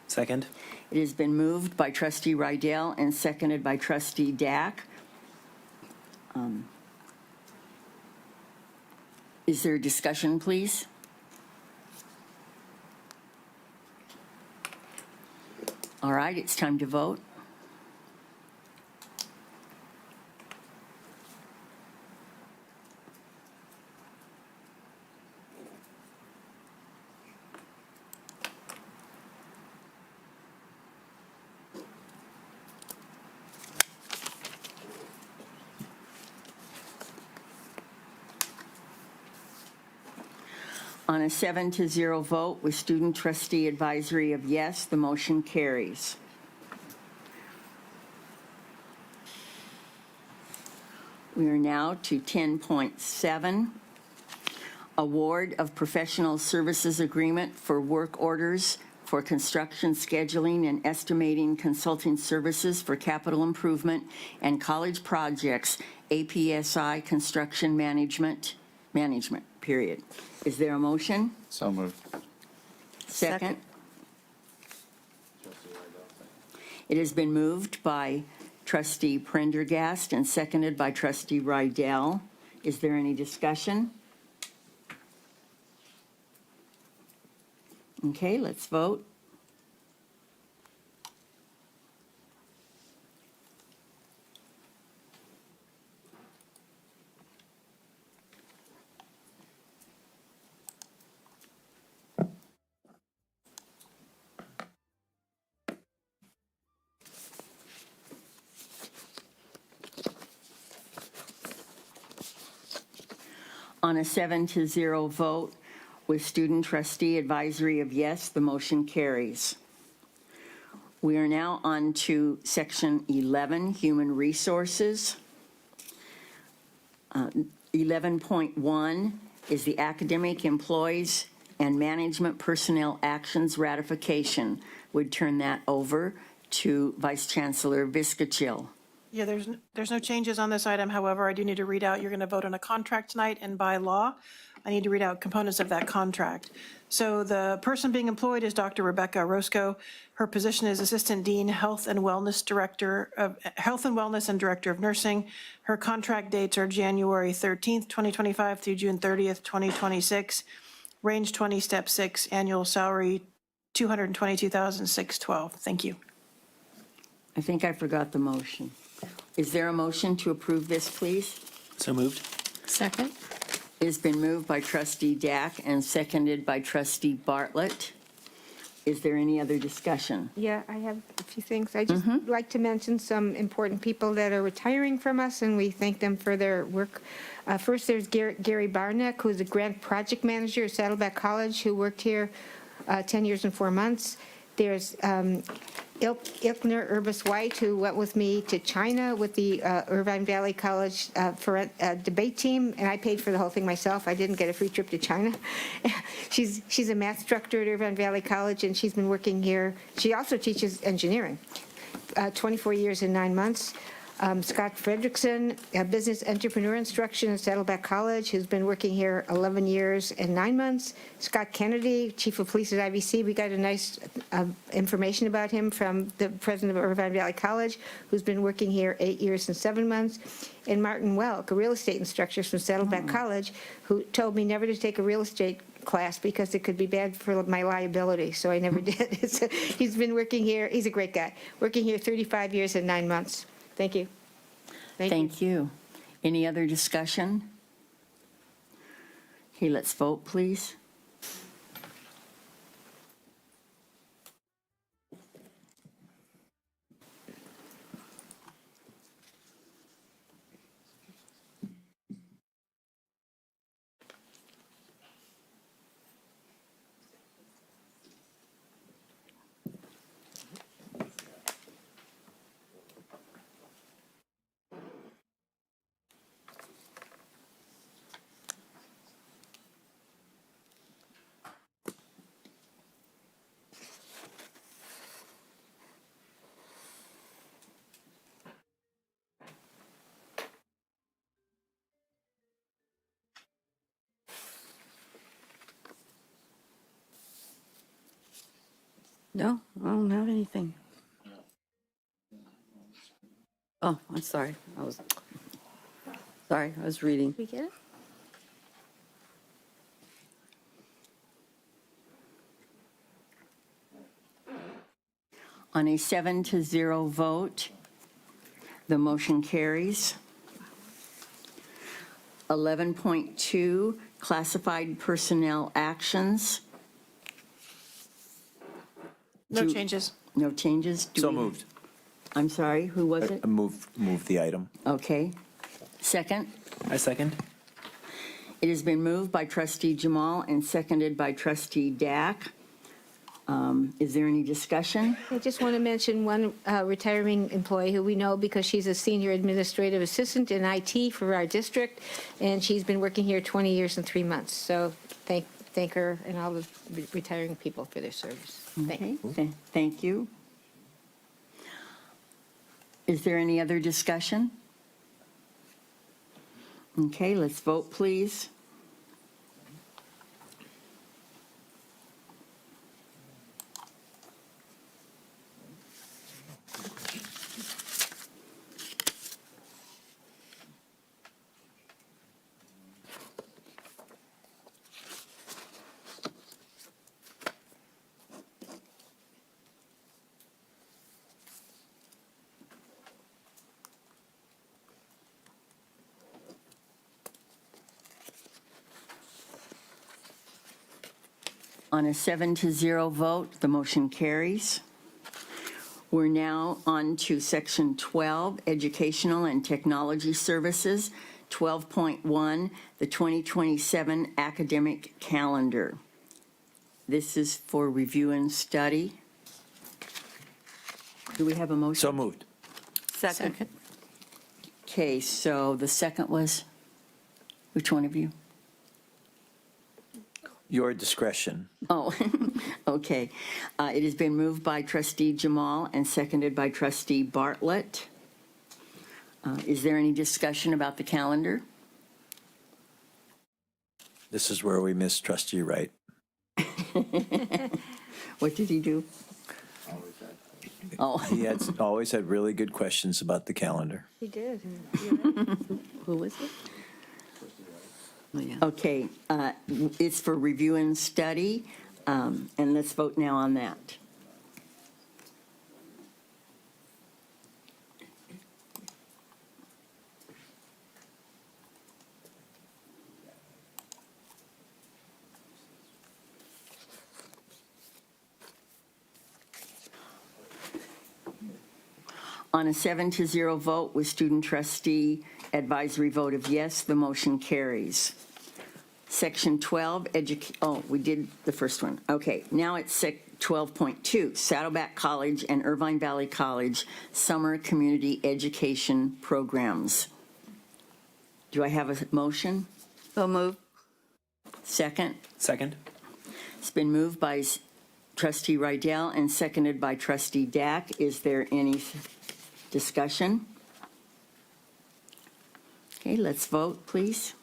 Second. It has been moved by Trustee Rydell and seconded by Trustee Dack. Is there discussion, please? All right, it's time to vote. On a 7-0 vote with student trustee advisory of yes, the motion carries. We are now to 10.7, award of professional services agreement for work orders for construction scheduling and estimating consulting services for capital improvement and college projects, APSI construction management, period. Is there a motion? So moved. Second? It has been moved by Trustee Prendergast and seconded by Trustee Rydell. Is there any discussion? Okay, let's vote. On a 7-0 vote with student trustee advisory of yes, the motion carries. We are now on to section 11, human resources. 11.1 is the academic employees and management personnel actions ratification. Would turn that over to Vice Chancellor Viscachill. Yeah, there's no changes on this item. However, I do need to read out, you're going to vote on a contract tonight, and by law, I need to read out components of that contract. So the person being employed is Dr. Rebecca Roscoe. Her position is Assistant Dean, Health and Wellness and Director of Nursing. Her contract dates are January 13th, 2025 through June 30th, 2026. Range 20, Step 6, annual salary $222,612. Thank you. I think I forgot the motion. Is there a motion to approve this, please? So moved. Second. It has been moved by Trustee Dack and seconded by Trustee Bartlett. Is there any other discussion? Yeah, I have a few things. I just like to mention some important people that are retiring from us, and we thank them for their work. First, there's Gary Barnack, who is a grant project manager at Saddleback College, who worked here 10 years and 4 months. There's Ilkner Urbis White, who went with me to China with the Irvine Valley College for a debate team, and I paid for the whole thing myself. I didn't get a free trip to China. She's a math instructor at Irvine Valley College, and she's been working here. She also teaches engineering, 24 years and 9 months. Scott Fredrickson, a business entrepreneur instruction at Saddleback College, who's been working here 11 years and 9 months. Scott Kennedy, chief of police at IVC. We got a nice information about him from the president of Irvine Valley College, who's been working here 8 years and 7 months. And Martin Welk, a real estate instructor from Saddleback College, who told me never to take a real estate class because it could be bad for my liability, so I never did. So he's been working here. He's a great guy. Working here 35 years and 9 months. Thank you. Thank you. Any other discussion? Okay, let's vote, please. No, I don't have anything. Oh, I'm sorry. I was reading. We get it? On a 7-0 vote, the motion carries. 11.2, classified personnel actions. No changes. No changes? So moved. I'm sorry, who was it? Move the item. Okay. Second? I second. It has been moved by trustee Jamal and seconded by trustee Dack. Is there any discussion? I just want to mention one retiring employee who we know because she's a senior administrative assistant in IT for our district, and she's been working here 20 years and 3 months. So thank her and all the retiring people for their service. Okay, thank you. Is there any other discussion? Okay, let's vote, please. On a 7-0 vote, the motion carries. We're now on to Section 12, Educational and Technology Services, 12.1, the 2027 Academic Calendar. This is for review and study. Do we have a motion? So moved. Second. Okay, so the second was, which one of you? Your discretion. Oh, okay. It has been moved by trustee Jamal and seconded by trustee Bartlett. Is there any discussion about the calendar? This is where we miss trustee Wright. What did he do? Oh, He had always had really good questions about the calendar. He did. who was it? Okay, it's for review and study, and let's vote now on that. On a 7-0 vote with student trustee advisory vote of yes, the motion carries. Section 12, we did the first one. Okay, now it's 12.2, Saddleback College and Irvine Valley College Summer Community Education Programs. Do I have a motion? So move. Second? Second. It's been moved by Trustee Rydell and seconded by Trustee Dack. Is there any discussion? Okay, let's vote, please.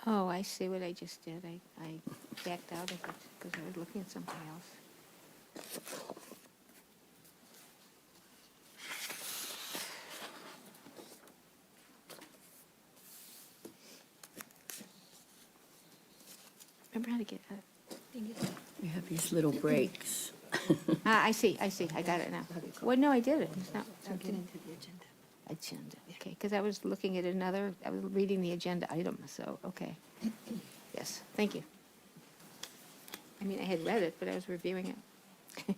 Oh, I see what I just did. I backed out of it because I was looking at something else. Remember how to get out. We have these little breaks. I see. I got it now. Well, no, I did it. It's not. Get into the agenda. Agenda, okay, because I was looking at another, I was reading the agenda item, so, okay. Yes, thank you. I mean, I had read it, but I was reviewing it.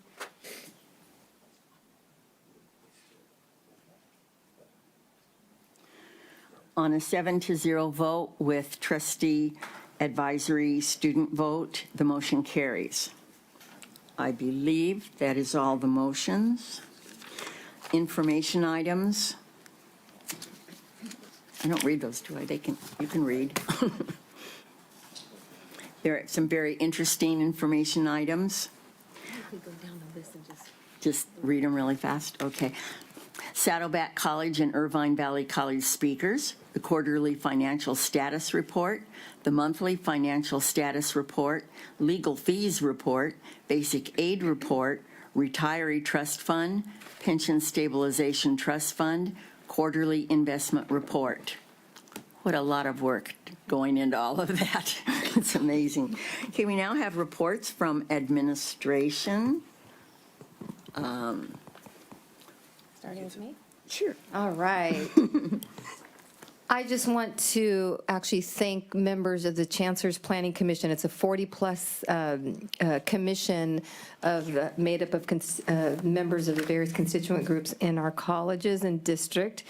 On a 7-0 vote with trustee advisory student vote, the motion carries. I believe that is all the motions. Information items. I don't read those, do I? You can read. There are some very interesting information items. Just read them really fast? Okay. Saddleback College and Irvine Valley College speakers, the quarterly financial status report, the monthly financial status report, legal fees report, basic aid report, retiree trust fund, pension stabilization trust fund, quarterly investment report. What a lot of work going into all of that. It's amazing. Okay, we now have reports from administration. Starting with me? Sure. All right. I just want to actually thank members of the Chancellor's Planning Commission. It's a 40-plus commission made up of members of the various constituent groups in our colleges and district.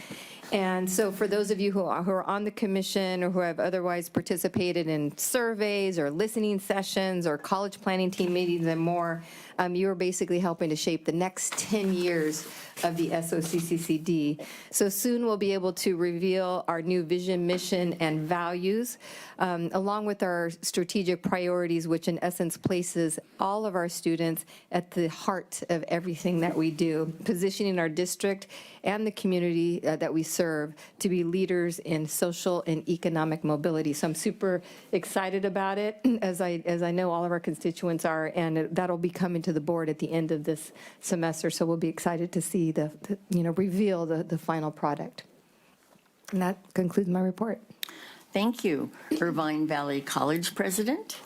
And so for those of you who are on the commission or who have otherwise participated in surveys or listening sessions or college planning team meetings and more, you are basically helping to shape the next 10 years of the SOCCCD. So soon we'll be able to reveal our new vision, mission, and values, along with our strategic priorities, which in essence places all of our students at the heart of everything that we do, positioning our district and the community that we serve to be leaders in social and economic mobility. So I'm super excited about it, as I know all of our constituents are, and that'll be coming to the board at the end of this semester. So we'll be excited to see reveal the final product. And that concludes my report. Thank you. Irvine Valley College President.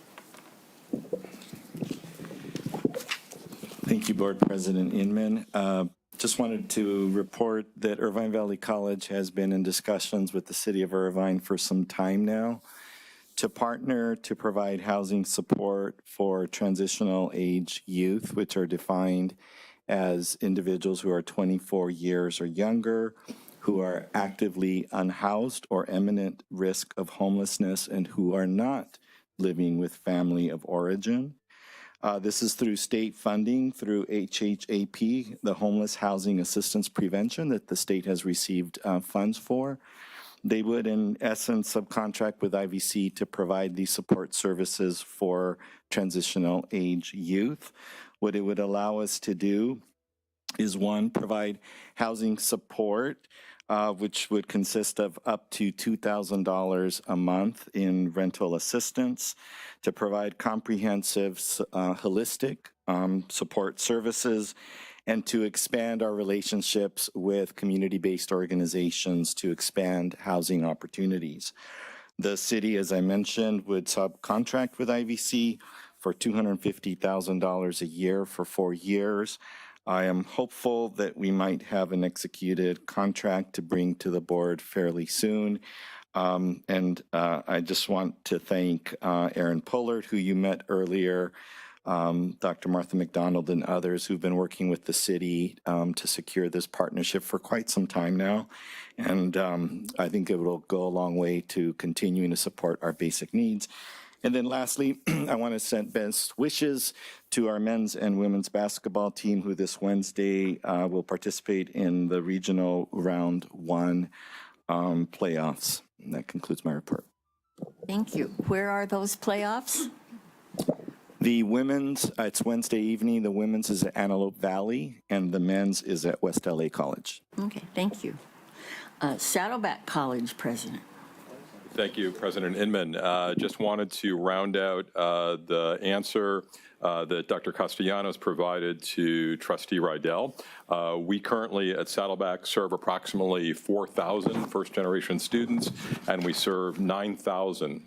Thank you, Board President Inman. Just wanted to report that Irvine Valley College has been in discussions with the City of Irvine for some time now to partner to provide housing support for transitional age youth, which are defined as individuals who are 24 years or younger, who are actively unhoused or imminent risk of homelessness, and who are not living with family of origin. This is through state funding through HHAP, the Homeless Housing Assistance Prevention that the state has received funds for. They would, in essence, subcontract with IVC to provide these support services for transitional age youth. What it would allow us to do is, one, provide housing support, which would consist of up to $2,000 a month in rental assistance, to provide comprehensive, holistic support services, and to expand our relationships with community-based organizations to expand housing opportunities. The city, as I mentioned, would subcontract with IVC for $250,000 a year for 4 years. I am hopeful that we might have an executed contract to bring to the board fairly soon. I just want to thank Aaron Pullard, who you met earlier, Dr. Martha McDonald, and others who've been working with the city to secure this partnership for quite some time now. And I think it will go a long way to continuing to support our basic needs. And then lastly, I want to send best wishes to our men's and women's basketball team, who this Wednesday will participate in the regional round 1 playoffs. And that concludes my report. Thank you. Where are those playoffs? The women's, it's Wednesday evening. The women's is at Antelope Valley, and the men's is at West LA College. Okay, thank you. Saddleback College president. Thank you, President Inman. Just wanted to round out the answer that Dr. Castellanos provided to Trustee Rydell. We currently at Saddleback serve approximately 4,000 first-generation students, and we serve 9,000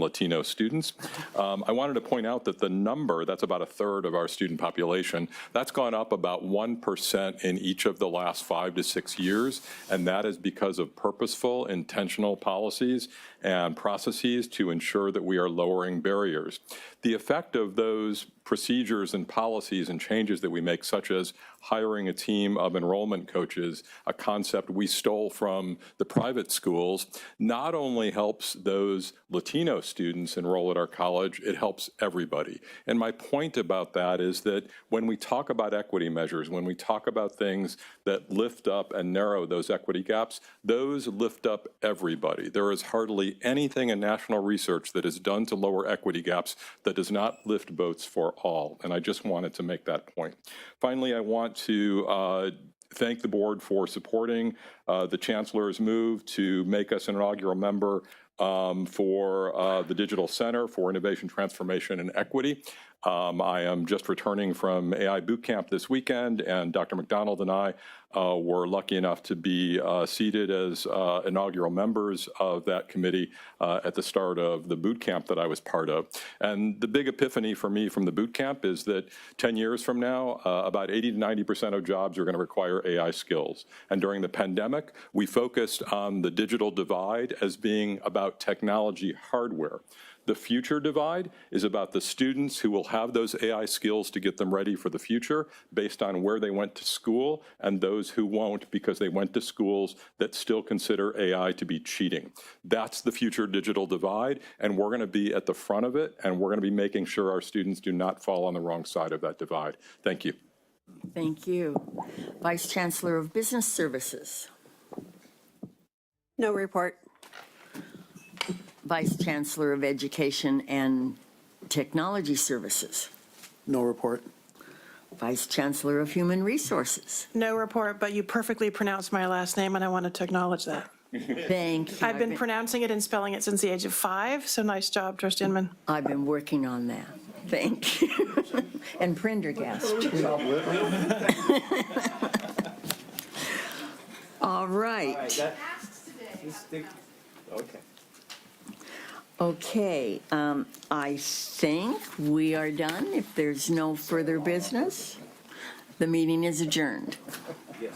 Latino students. I wanted to point out that the number, that's about a third of our student population, that's gone up about 1% in each of the last 5 to 6 years, and that is because of purposeful, intentional policies and processes to ensure that we are lowering barriers. The effect of those procedures and policies and changes that we make, such as hiring a team of enrollment coaches, a concept we stole from the private schools, not only helps those Latino students enroll at our college, it helps everybody. And my point about that is that when we talk about equity measures, when we talk about things that lift up and narrow those equity gaps, those lift up everybody. There is hardly anything in national research that is done to lower equity gaps that does not lift boats for all. And I just wanted to make that point. Finally, I want to thank the board for supporting the Chancellor's move to make us an inaugural member for the Digital Center for Innovation, Transformation, and Equity. I am just returning from AI Boot Camp this weekend, and Dr. McDonald and I were lucky enough to be seated as inaugural members of that committee at the start of the boot camp that I was part of. And the big epiphany for me from the boot camp is that 10 years from now, about 80 to 90% of jobs are going to require AI skills. And during the pandemic, we focused on the digital divide as being about technology hardware. The future divide is about the students who will have those AI skills to get them ready for the future based on where they went to school, and those who won't because they went to schools that still consider AI to be cheating. That's the future digital divide, and we're going to be at the front of it, and we're going to be making sure our students do not fall on the wrong side of that divide. Thank you. Thank you. Vice Chancellor of Business Services. No report. Vice Chancellor of Education and Technology Services. No report. Vice Chancellor of Human Resources. No report, but you perfectly pronounced my last name, and I wanted to acknowledge that. Thank you. I've been pronouncing it and spelling it since the age of 5, so nice job, Trustee Inman. I've been working on that. Thank you. And Prendergast, too. All right. Okay. Okay, I think we are done. If there's no further business, the meeting is adjourned. Yes.